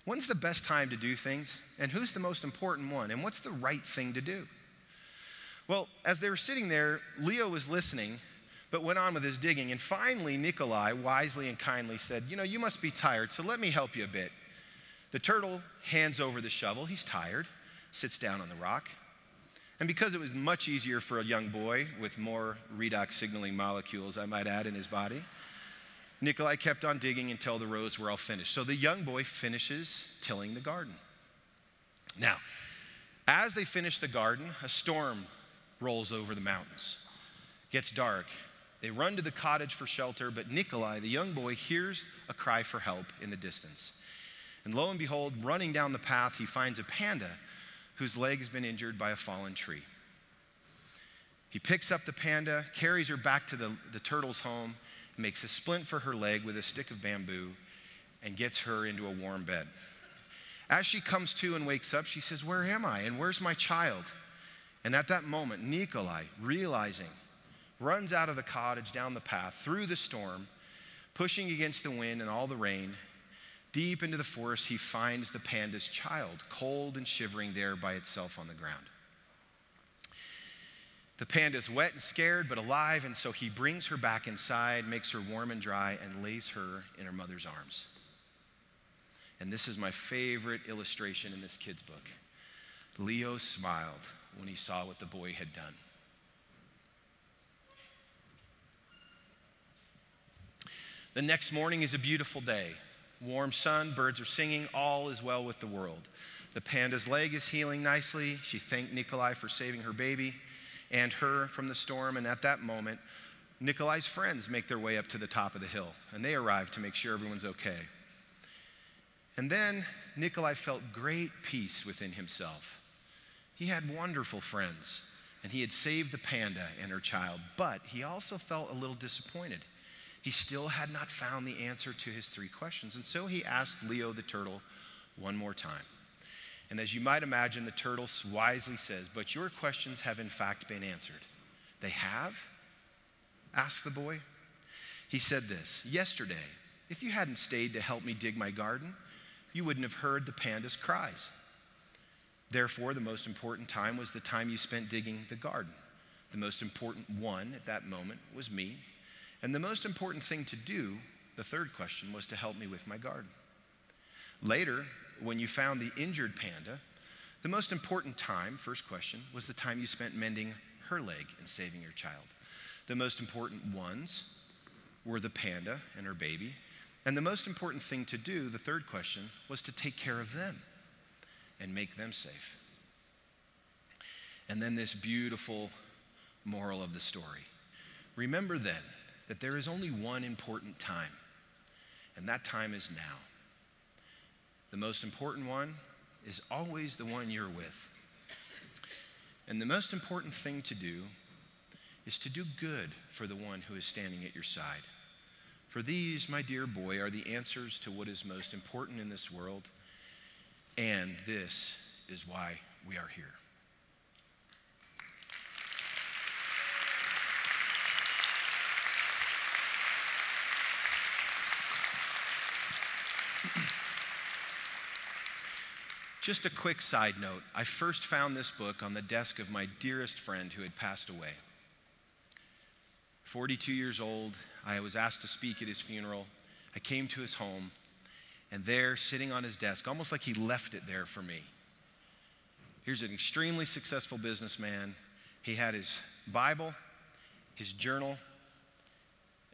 When's the best time to do things? And who's the most important one? And what's the right thing to do? Well, as they were sitting there, Leo was listening, but went on with his digging. And finally, Nikolai wisely and kindly said, you must be tired, so let me help you a bit. The turtle hands over the shovel. He's tired, sits down on the rock. And because it was much easier for a young boy with more redox signaling molecules, I might add, in his body, Nikolai kept on digging until the rows were all finished. So the young boy finishes tilling the garden. Now, as they finish the garden, a storm rolls over the mountains. Gets dark. They run to the cottage for shelter, but Nikolai, the young boy, hears a cry for help in the distance. And lo and behold, running down the path, he finds a panda whose leg has been injured by a fallen tree. He picks up the panda, carries her back to the turtle's home, makes a splint for her leg with a stick of bamboo, and gets her into a warm bed. As she comes to and wakes up, she says, where am I? And where's my child? And at that moment, Nikolai, realizing, runs out of the cottage, down the path, through the storm, pushing against the wind and all the rain. Deep into the forest, he finds the panda's child, cold and shivering there by itself on the ground. The panda's wet and scared, but alive, and so he brings her back inside, makes her warm and dry, and lays her in her mother's arms. And this is my favorite illustration in this kid's book. Leo smiled when he saw what the boy had done. The next morning is a beautiful day. Warm sun, birds are singing, all is well with the world. The panda's leg is healing nicely. She thanked Nikolai for saving her baby and her from the storm, and at that moment, Nikolai's friends make their way up to the top of the hill, and they arrive to make sure everyone's okay. And then Nikolai felt great peace within himself. He had wonderful friends, and he had saved the panda and her child, but he also felt a little disappointed. He still had not found the answer to his 3 questions, and so he asked Leo the turtle one more time. And as you might imagine, the turtle wisely says, but your questions have in fact been answered. They have? Asked the boy. He said this, yesterday, if you hadn't stayed to help me dig my garden, you wouldn't have heard the panda's cries. Therefore, the most important time was the time you spent digging the garden. The most important one at that moment was me. And the most important thing to do, the 3rd question, was to help me with my garden. Later, when you found the injured panda, the most important time, 1st question, was the time you spent mending her leg and saving your child. The most important ones were the panda and her baby. And the most important thing to do, the 3rd question, was to take care of them and make them safe. And then this beautiful moral of the story. Remember then that there is only one important time, and that time is now. The most important one is always the one you're with. And the most important thing to do is to do good for the one who is standing at your side. For these, my dear boy, are the answers to what is most important in this world, and this is why we are here. Just a quick side note. I first found this book on the desk of my dearest friend who had passed away. 42 years old, I was asked to speak at his funeral. I came to his home, and there, sitting on his desk, almost like he left it there for me. Here's an extremely successful businessman. He had his Bible, his journal,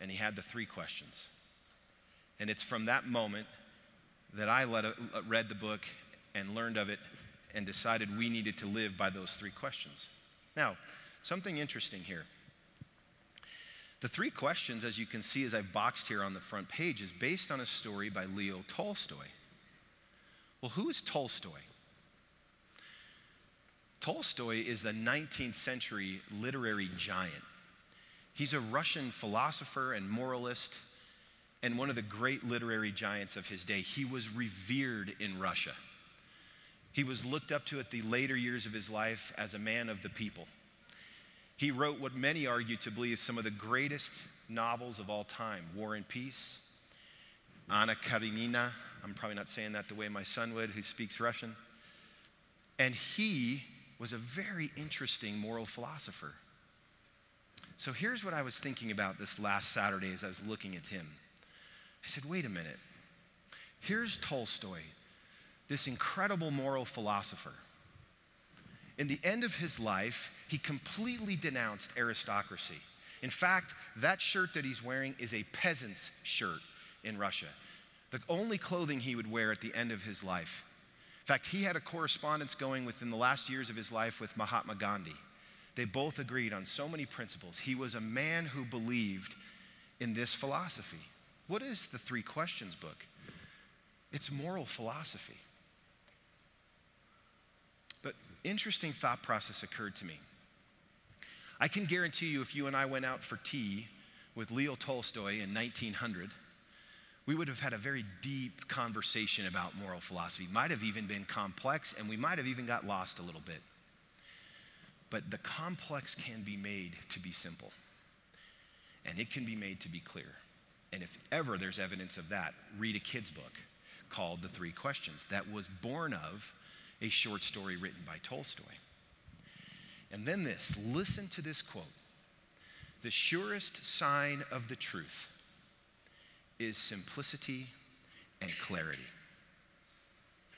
and he had the 3 questions. And it's from that moment that I read the book and learned of it and decided we needed to live by those 3 questions. Now, something interesting here. The 3 questions, as you can see as I've boxed here on the front page, is based on a story by Leo Tolstoy. Well, who is Tolstoy? Tolstoy is the 19th century literary giant. He's a Russian philosopher and moralist and one of the great literary giants of his day. He was revered in Russia. He was looked up to at the later years of his life as a man of the people. He wrote what many argue to believe is some of the greatest novels of all time, War and Peace, Anna Karenina. I'm probably not saying that the way my son would, who speaks Russian. And he was a very interesting moral philosopher. So here's what I was thinking about this last Saturday as I was looking at him. I said, wait a minute. Here's Tolstoy, this incredible moral philosopher. In the end of his life, he completely denounced aristocracy. In fact, that shirt that he's wearing is a peasant's shirt in Russia. The only clothing he would wear at the end of his life. In fact, he had a correspondence going within the last years of his life with Mahatma Gandhi. They both agreed on so many principles. He was a man who believed in this philosophy. What is the 3 Questions book? It's moral philosophy. But interesting thought process occurred to me. I can guarantee you if you and I went out for tea with Leo Tolstoy in 1900, we would have had a very deep conversation about moral philosophy. Might have even been complex, and we might have even got lost a little bit. But the complex can be made to be simple, and it can be made to be clear. And if ever there's evidence of that, read a kid's book called The 3 Questions that was born of a short story written by Tolstoy. And then this, listen to this quote. The surest sign of the truth is simplicity and clarity.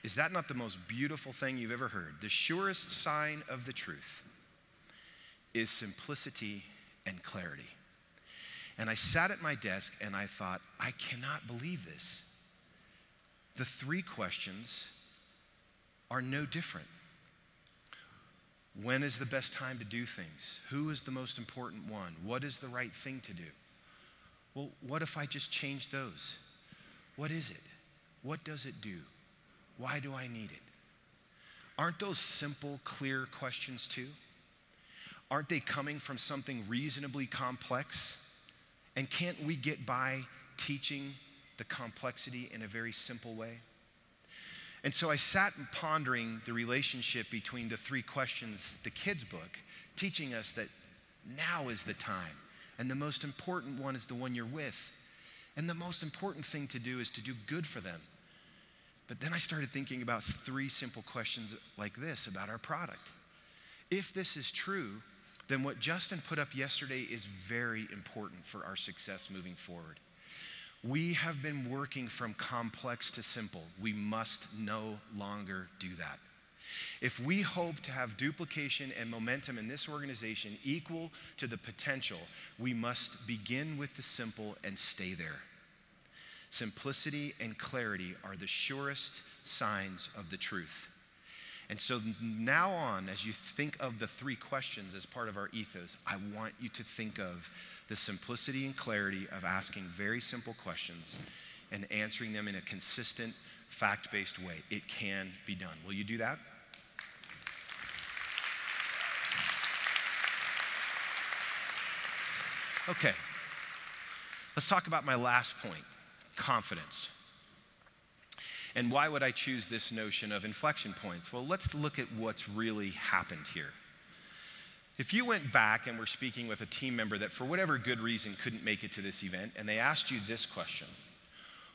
Is that not the most beautiful thing you've ever heard? The surest sign of the truth is simplicity and clarity. And I sat at my desk and I thought, I cannot believe this. The 3 questions are no different. When is the best time to do things? Who is the most important one? What is the right thing to do? Well, what if I just change those? What is it? What does it do? Why do I need it? Aren't those simple, clear questions too? Aren't they coming from something reasonably complex? And can't we get by teaching the complexity in a very simple way? And so I sat pondering the relationship between the 3 questions, the kids' book, teaching us that now is the time. And the most important one is the one you're with. And the most important thing to do is to do good for them. But then I started thinking about 3 simple questions like this about our product. If this is true, then what Justin put up yesterday is very important for our success moving forward. We have been working from complex to simple. We must no longer do that. If we hope to have duplication and momentum in this organization equal to the potential, we must begin with the simple and stay there. Simplicity and clarity are the surest signs of the truth. And so now on, as you think of the 3 questions as part of our ethos, I want you to think of the simplicity and clarity of asking very simple questions and answering them in a consistent, fact-based way. It can be done. Will you do that? Okay, let's talk about my last point, confidence. And why would I choose this notion of inflection points? Well, let's look at what's really happened here. If you went back and were speaking with a team member that for whatever good reason couldn't make it to this event, and they asked you this question: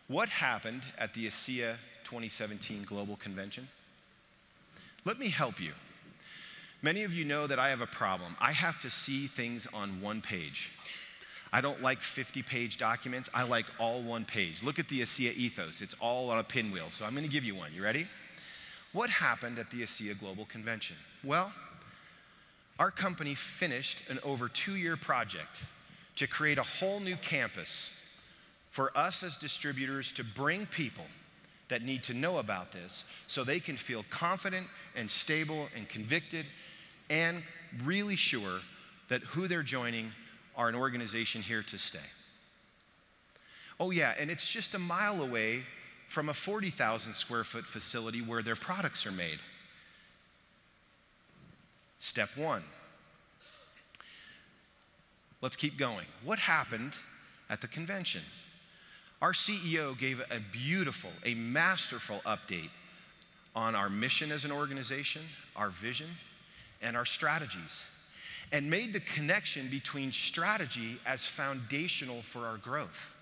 what happened at the ASEA 2017 Global Convention? Let me help you. Many of you know that I have a problem. I have to see things on one page. I don't like 50-page documents. I like all one page. Look at the ASEA ethos. It's all on a pinwheel. So I'm going to give you one. You ready? What happened at the ASEA Global Convention? Well, our company finished an over 2-year project to create a whole new campus for us as distributors to bring people that need to know about this so they can feel confident and stable and convicted and really sure that who they're joining are an organization here to stay. Oh yeah, and it's just a mile away from a 40,000 square foot facility where their products are made. Step one. Let's keep going. What happened at the convention? Our CEO gave a beautiful, a masterful update on our mission as an organization, our vision, and our strategies, and made the connection between strategy as foundational for our growth.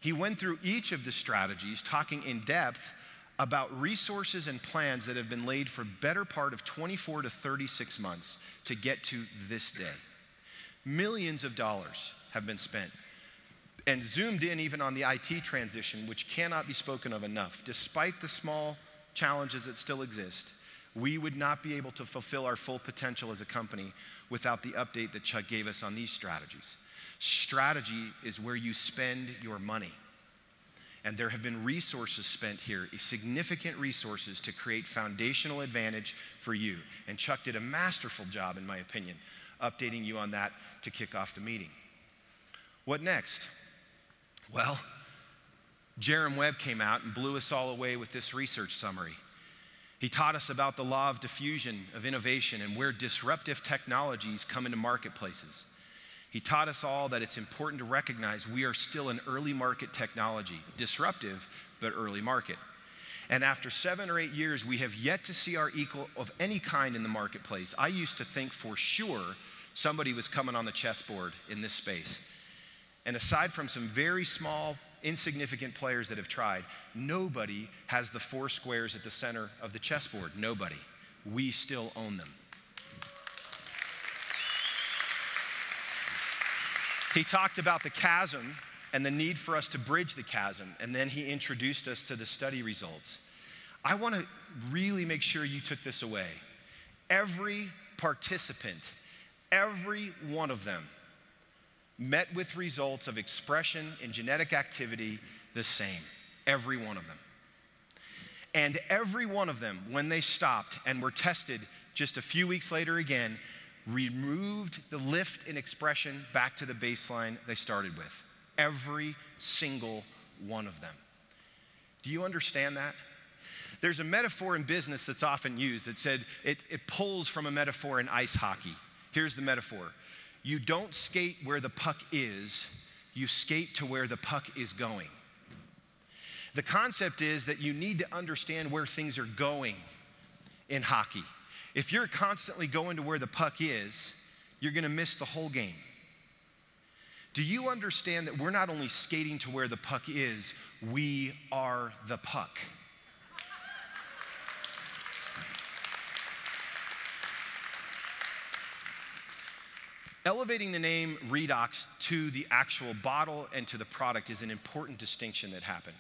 He went through each of the strategies, talking in depth about resources and plans that have been laid for better part of 24 to 36 months to get to this day. Millions of dollars have been spent and zoomed in even on the IT transition, which cannot be spoken of enough. Despite the small challenges that still exist, we would not be able to fulfill our full potential as a company without the update that Chuck gave us on these strategies. Strategy is where you spend your money. And there have been resources spent here, significant resources to create foundational advantage for you. And Chuck did a masterful job, in my opinion, updating you on that to kick off the meeting. What next? Well, Jerem Webb came out and blew us all away with this research summary. He taught us about the law of diffusion, of innovation, and where disruptive technologies come into marketplaces. He taught us all that it's important to recognize we are still an early market technology, disruptive, but early market. And after 7 or 8 years, we have yet to see our equal of any kind in the marketplace. I used to think for sure somebody was coming on the chessboard in this space. And aside from some very small, insignificant players that have tried, nobody has the 4 squares at the center of the chessboard. Nobody. We still own them. He talked about the chasm and the need for us to bridge the chasm, and then he introduced us to the study results. I want to really make sure you took this away. Every participant, every one of them, met with results of expression in genetic activity the same. Every one of them. And every one of them, when they stopped and were tested just a few weeks later again, removed the lift in expression back to the baseline they started with. Every single one of them. Do you understand that? There's a metaphor in business that's often used that said it pulls from a metaphor in ice hockey. Here's the metaphor. You don't skate where the puck is, you skate to where the puck is going. The concept is that you need to understand where things are going in hockey. If you're constantly going to where the puck is, you're going to miss the whole game. Do you understand that we're not only skating to where the puck is, we are the puck? Elevating the name Redox to the actual bottle and to the product is an important distinction that happened,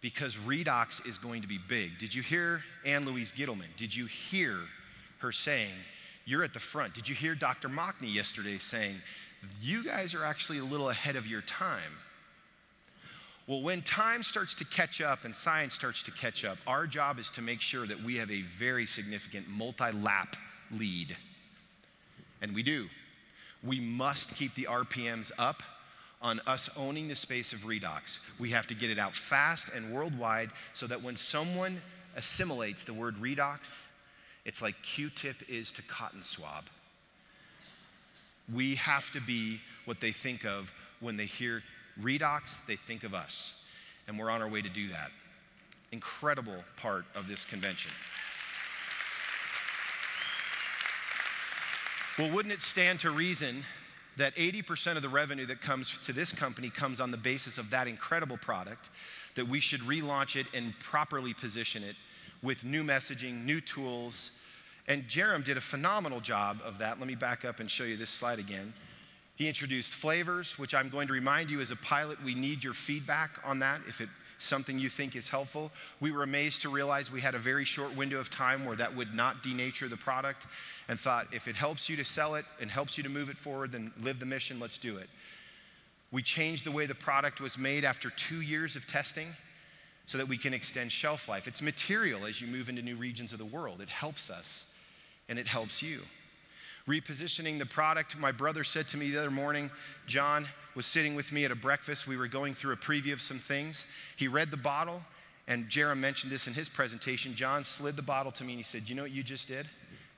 because Redox is going to be big. Did you hear Ann-Louise Gittleman? Did you hear her saying, you're at the front? Did you hear Dr. Mockney yesterday saying, you guys are actually a little ahead of your time? Well, when time starts to catch up and science starts to catch up, our job is to make sure that we have a very significant multi-lap lead. And we do. We must keep the RPMs up on us owning the space of redox. We have to get it out fast and worldwide so that when someone assimilates the word redox, it's like Q-tip is to cotton swab. We have to be what they think of when they hear redox, they think of us. And we're on our way to do that. Incredible part of this convention. Well, wouldn't it stand to reason that 80% of the revenue that comes to this company comes on the basis of that incredible product, that we should relaunch it and properly position it with new messaging, new tools. And Jerem did a phenomenal job of that. Let me back up and show you this slide again. He introduced flavors, which I'm going to remind you as a pilot, we need your feedback on that if it's something you think is helpful. We were amazed to realize we had a very short window of time where that would not denature the product, and thought if it helps you to sell it and helps you to move it forward, then live the mission, let's do it. We changed the way the product was made after 2 years of testing so that we can extend shelf life. It's material as you move into new regions of the world. It helps us and it helps you. Repositioning the product, my brother said to me the other morning, John was sitting with me at a breakfast. We were going through a preview of some things. He read the bottle, and Jerem mentioned this in his presentation. John slid the bottle to me and he said, you know what you just did?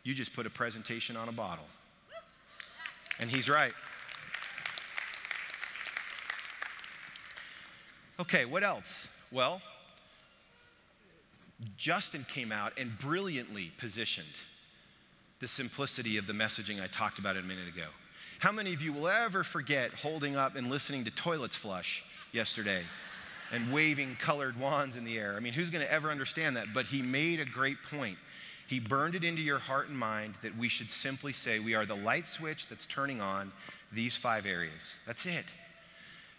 You just put a presentation on a bottle. And he's right. Okay, what else? Well, Justin came out and brilliantly positioned the simplicity of the messaging I talked about a minute ago. How many of you will ever forget holding up and listening to toilets flush yesterday and waving colored wands in the air? I mean, who's going to ever understand that? But he made a great point. He burned it into your heart and mind that we should simply say we are the light switch that's turning on these 5 areas. That's it.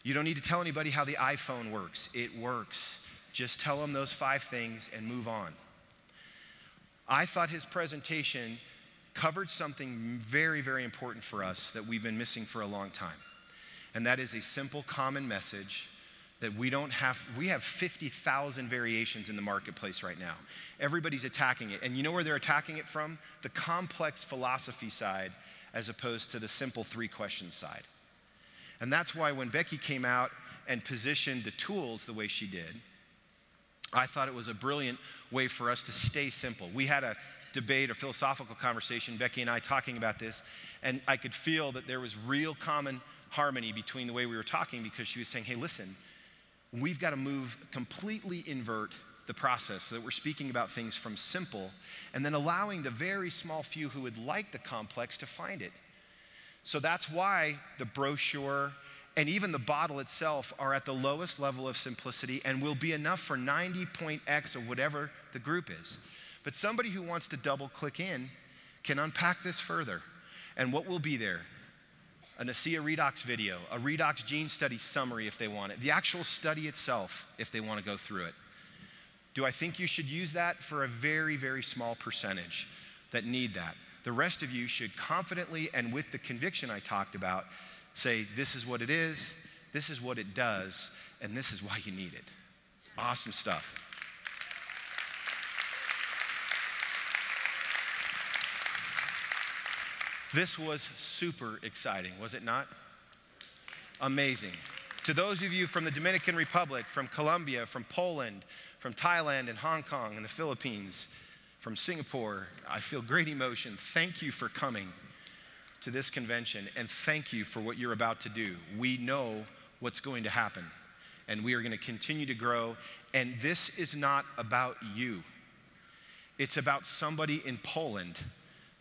You don't need to tell anybody how the iPhone works. It works. Just tell them those 5 things and move on. I thought his presentation covered something very, very important for us that we've been missing for a long time. And that is a simple, common message that we have 50,000 variations in the marketplace right now. Everybody's attacking it. And you know where they're attacking it from? The complex philosophy side as opposed to the simple 3-question side. And that's why when Becky came out and positioned the tools the way she did, I thought it was a brilliant way for us to stay simple. We had a debate, a philosophical conversation, Becky and I talking about this, and I could feel that there was real common harmony between the way we were talking, because she was saying, hey, listen, we've got to completely invert the process so that we're speaking about things from simple and then allowing the very small few who would like the complex to find it. So that's why the brochure and even the bottle itself are at the lowest level of simplicity and will be enough for 90.x of whatever the group is. But somebody who wants to double click in can unpack this further. And what will be there? An ASEA REDOX video, a redox gene study summary if they want it, the actual study itself if they want to go through it. Do I think you should use that? For a very, very small percentage that need that. The rest of you should confidently and with the conviction I talked about say, this is what it is, this is what it does, and this is why you need it. Awesome stuff. This was super exciting, was it not? Amazing. To those of you from the Dominican Republic, from Colombia, from Poland, from Thailand and Hong Kong and the Philippines, from Singapore, I feel great emotion. Thank you for coming to this convention, and thank you for what you're about to do. We know what's going to happen, and we are going to continue to grow, and this is not about you. It's about somebody in Poland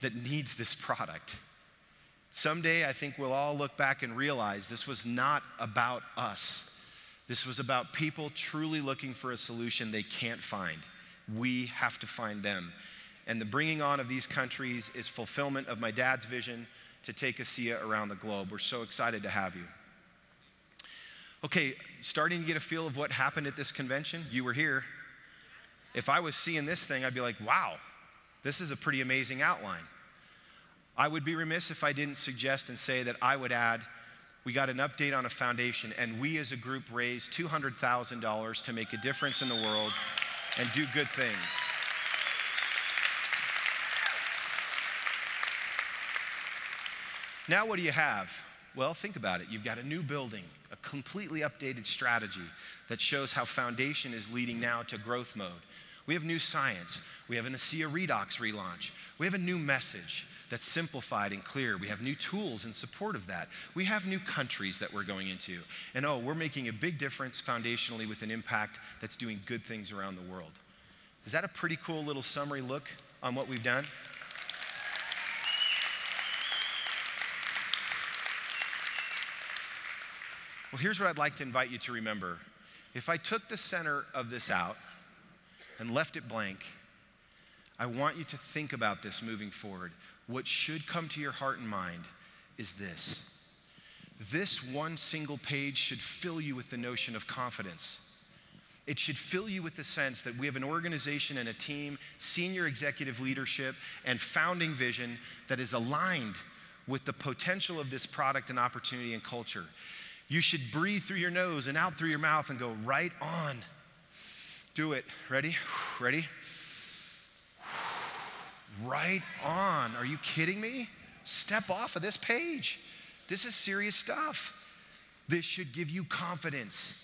that needs this product. Someday, I think we'll all look back and realize this was not about us. This was about people truly looking for a solution they can't find. We have to find them. And the bringing on of these countries is fulfillment of my dad's vision to take ASEA around the globe. We're so excited to have you. Okay, starting to get a feel of what happened at this convention. You were here. If I was seeing this thing, I'd be like, wow, this is a pretty amazing outline. I would be remiss if I didn't suggest and say that I would add, we got an update on a foundation, and we as a group raised $200,000 to make a difference in the world and do good things. Now what do you have? Well, think about it. You've got a new building, a completely updated strategy that shows how foundation is leading now to growth mode. We have new science. We have an ASEA REDOX relaunch. We have a new message that's simplified and clear. We have new tools in support of that. We have new countries that we're going into. And we're making a big difference foundationally with an impact that's doing good things around the world. Is that a pretty cool little summary look on what we've done? Well, here's what I'd like to invite you to remember. If I took the center of this out and left it blank, I want you to think about this moving forward. What should come to your heart and mind is this. This one single page should fill you with the notion of confidence. It should fill you with the sense that we have an organization and a team, senior executive leadership, and founding vision that is aligned with the potential of this product and opportunity and culture. You should breathe through your nose and out through your mouth and go right on. Do it. Ready? Ready? Right on. Are you kidding me? Step off of this page. This is serious stuff. This should give you confidence.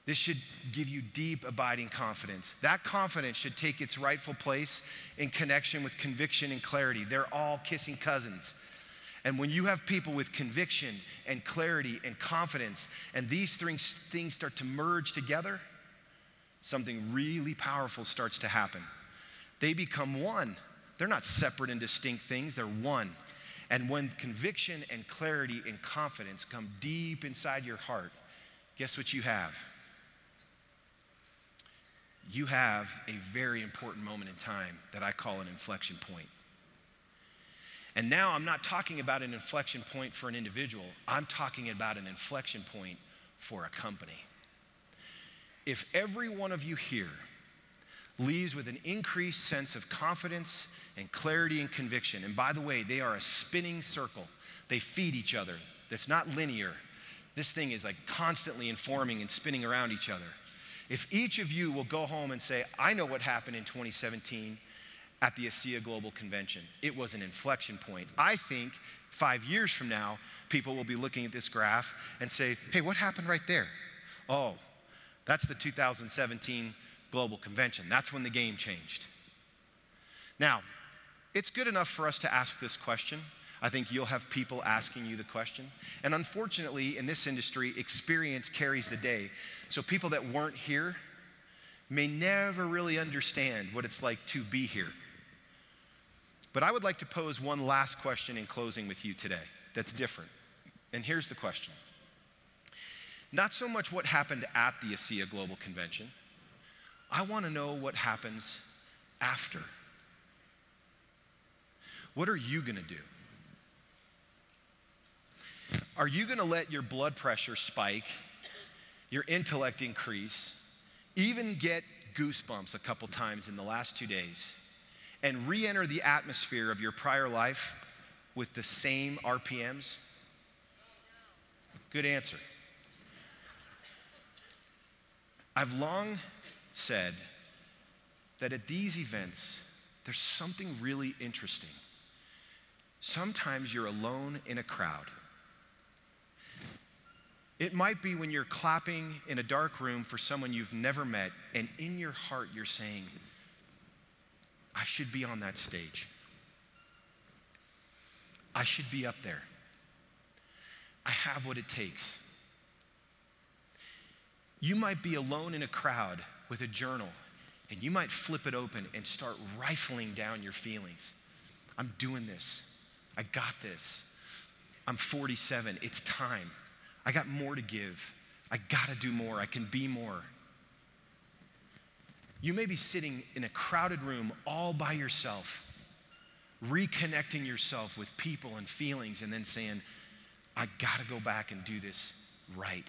This should give you deep, abiding confidence. That confidence should take its rightful place in connection with conviction and clarity. They're all kissing cousins. And when you have people with conviction and clarity and confidence, and these things start to merge together, something really powerful starts to happen. They become one. They're not separate and distinct things, they're one. And when conviction and clarity and confidence come deep inside your heart, guess what you have? You have a very important moment in time that I call an inflection point. And now I'm not talking about an inflection point for an individual. I'm talking about an inflection point for a company. If every one of you here leaves with an increased sense of confidence and clarity and conviction, and by the way, they are a spinning circle. They feed each other. That's not linear. This thing is like constantly informing and spinning around each other. If each of you will go home and say, I know what happened in 2017 at the ASEA Global Convention. It was an inflection point. I think 5 years from now, people will be looking at this graph and say, hey, what happened right there? Oh, that's the 2017 Global Convention. That's when the game changed. Now, it's good enough for us to ask this question. I think you'll have people asking you the question. And unfortunately, in this industry, experience carries the day. So people that weren't here may never really understand what it's like to be here. But I would like to pose one last question in closing with you today that's different. And here's the question. Not so much what happened at the ASEA Global Convention. I want to know what happens after. What are you going to do? Are you going to let your blood pressure spike, your intellect increase, even get goosebumps a couple times in the last 2 days, and re-enter the atmosphere of your prior life with the same RPMs? Good answer. I've long said that at these events, there's something really interesting. Sometimes you're alone in a crowd. It might be when you're clapping in a dark room for someone you've never met, and in your heart you're saying, I should be on that stage. I should be up there. I have what it takes. You might be alone in a crowd with a journal, and you might flip it open and start rifling down your feelings. I'm doing this. I got this. I'm 47. It's time. I got more to give. I gotta do more. I can be more. You may be sitting in a crowded room all by yourself, reconnecting yourself with people and feelings, and then saying, I gotta go back and do this right.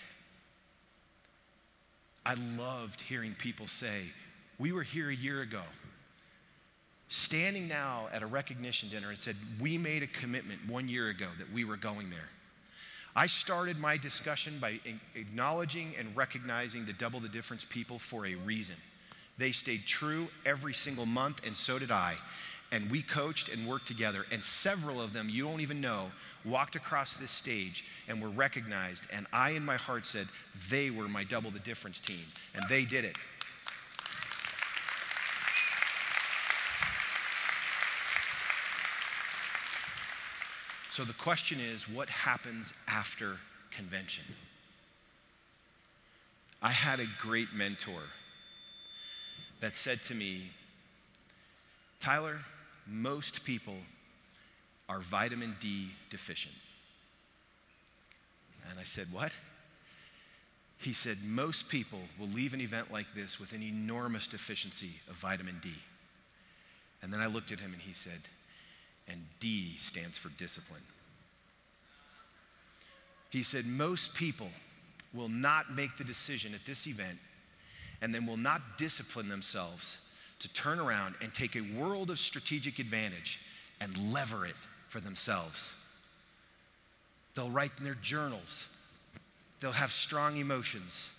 I loved hearing people say, we were here a year ago, standing now at a recognition dinner and said, we made a commitment 1 year ago that we were going there. I started my discussion by acknowledging and recognizing the Double the Difference people for a reason. They stayed true every single month, and so did I. and we coached and worked together, and several of them, you don't even know, walked across this stage and were recognized, and I in my heart said, they were my Double the Difference team, and they did it. So the question is, what happens after convention? I had a great mentor that said to me, Tyler, most people are vitamin D deficient. And I said, what? He said, most people will leave an event like this with an enormous deficiency of vitamin D. And then I looked at him and he said, and D stands for discipline. He said, most people will not make the decision at this event and then will not discipline themselves to turn around and take a world of strategic advantage and lever it for themselves. They'll write in their journals. They'll have strong emotions.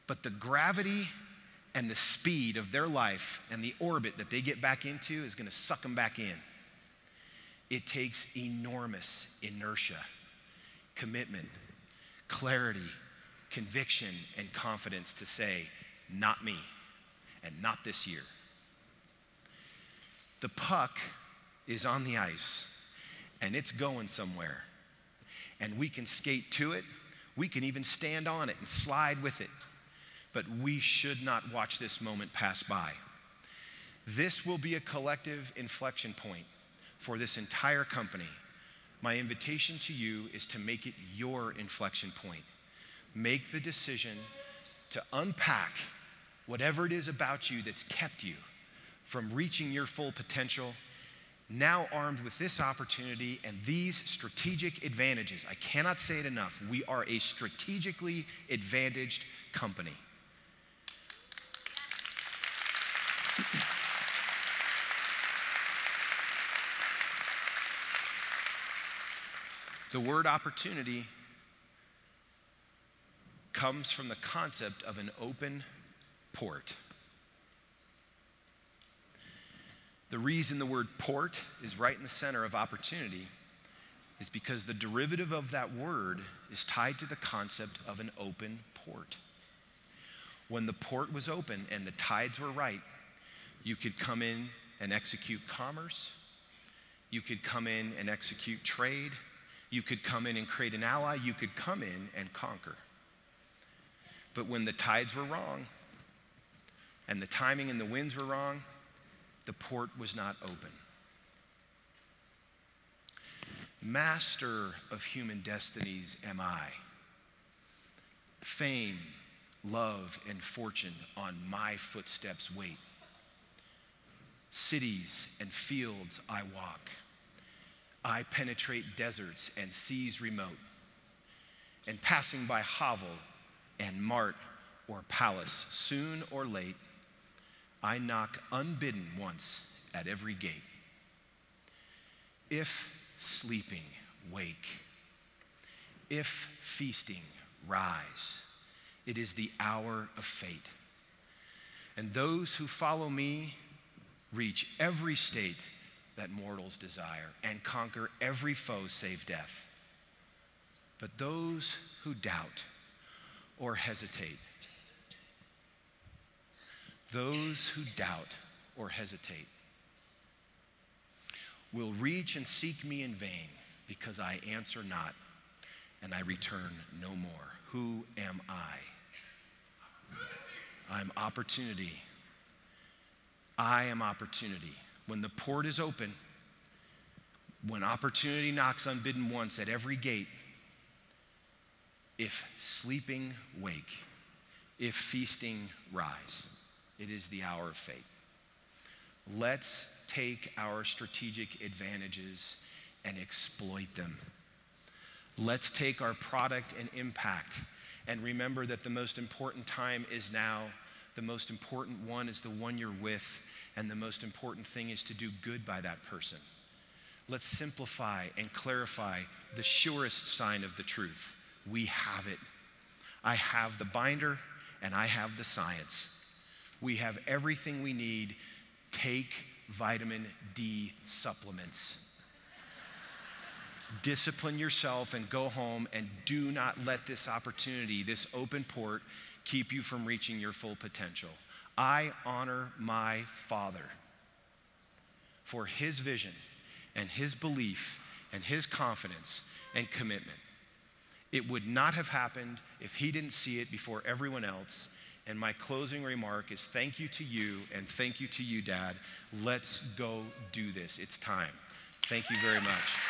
But the gravity and the speed of their life and the orbit that they get back into is going to suck them back in. It takes enormous inertia, commitment, clarity, conviction, and confidence to say, not me, and not this year. The puck is on the ice, and it's going somewhere. And we can skate to it. We can even stand on it and slide with it. But we should not watch this moment pass by. This will be a collective inflection point for this entire company. My invitation to you is to make it your inflection point. Make the decision to unpack whatever it is about you that's kept you from reaching your full potential, now armed with this opportunity and these strategic advantages. I cannot say it enough. We are a strategically advantaged company. The word opportunity comes from the concept of an open port. The reason the word port is right in the center of opportunity is because the derivative of that word is tied to the concept of an open port. When the port was open and the tides were right, you could come in and execute commerce. You could come in and execute trade. You could come in and create an ally. You could come in and conquer. But when the tides were wrong and the timing and the winds were wrong, the port was not open. Master of human destinies am I. Fame, love, and fortune on my footsteps wait. Cities and fields I walk. I penetrate deserts and seas remote. And passing by hovel and mart or palace, soon or late, I knock unbidden once at every gate. If sleeping, wake. If feasting, rise. It is the hour of fate. And those who follow me reach every state that mortals desire and conquer every foe save death. But those who doubt or hesitate, will reach and seek me in vain because I answer not and I return no more. Who am I? I'm opportunity. I am opportunity. When the port is open, when opportunity knocks unbidden once at every gate, if sleeping, wake. If feasting, rise. It is the hour of fate. Let's take our strategic advantages and exploit them. Let's take our product and impact and remember that the most important time is now. The most important one is the one you're with, and the most important thing is to do good by that person. Let's simplify and clarify the surest sign of the truth. We have it. I have the binder and I have the science. We have everything we need. Take vitamin D supplements. Discipline yourself and go home, and do not let this opportunity, this open port, keep you from reaching your full potential. I honor my father for his vision and his belief and his confidence and commitment. It would not have happened if he didn't see it before everyone else. And my closing remark is thank you to you, and thank you to you, Dad. Let's go do this. It's time. Thank you very much.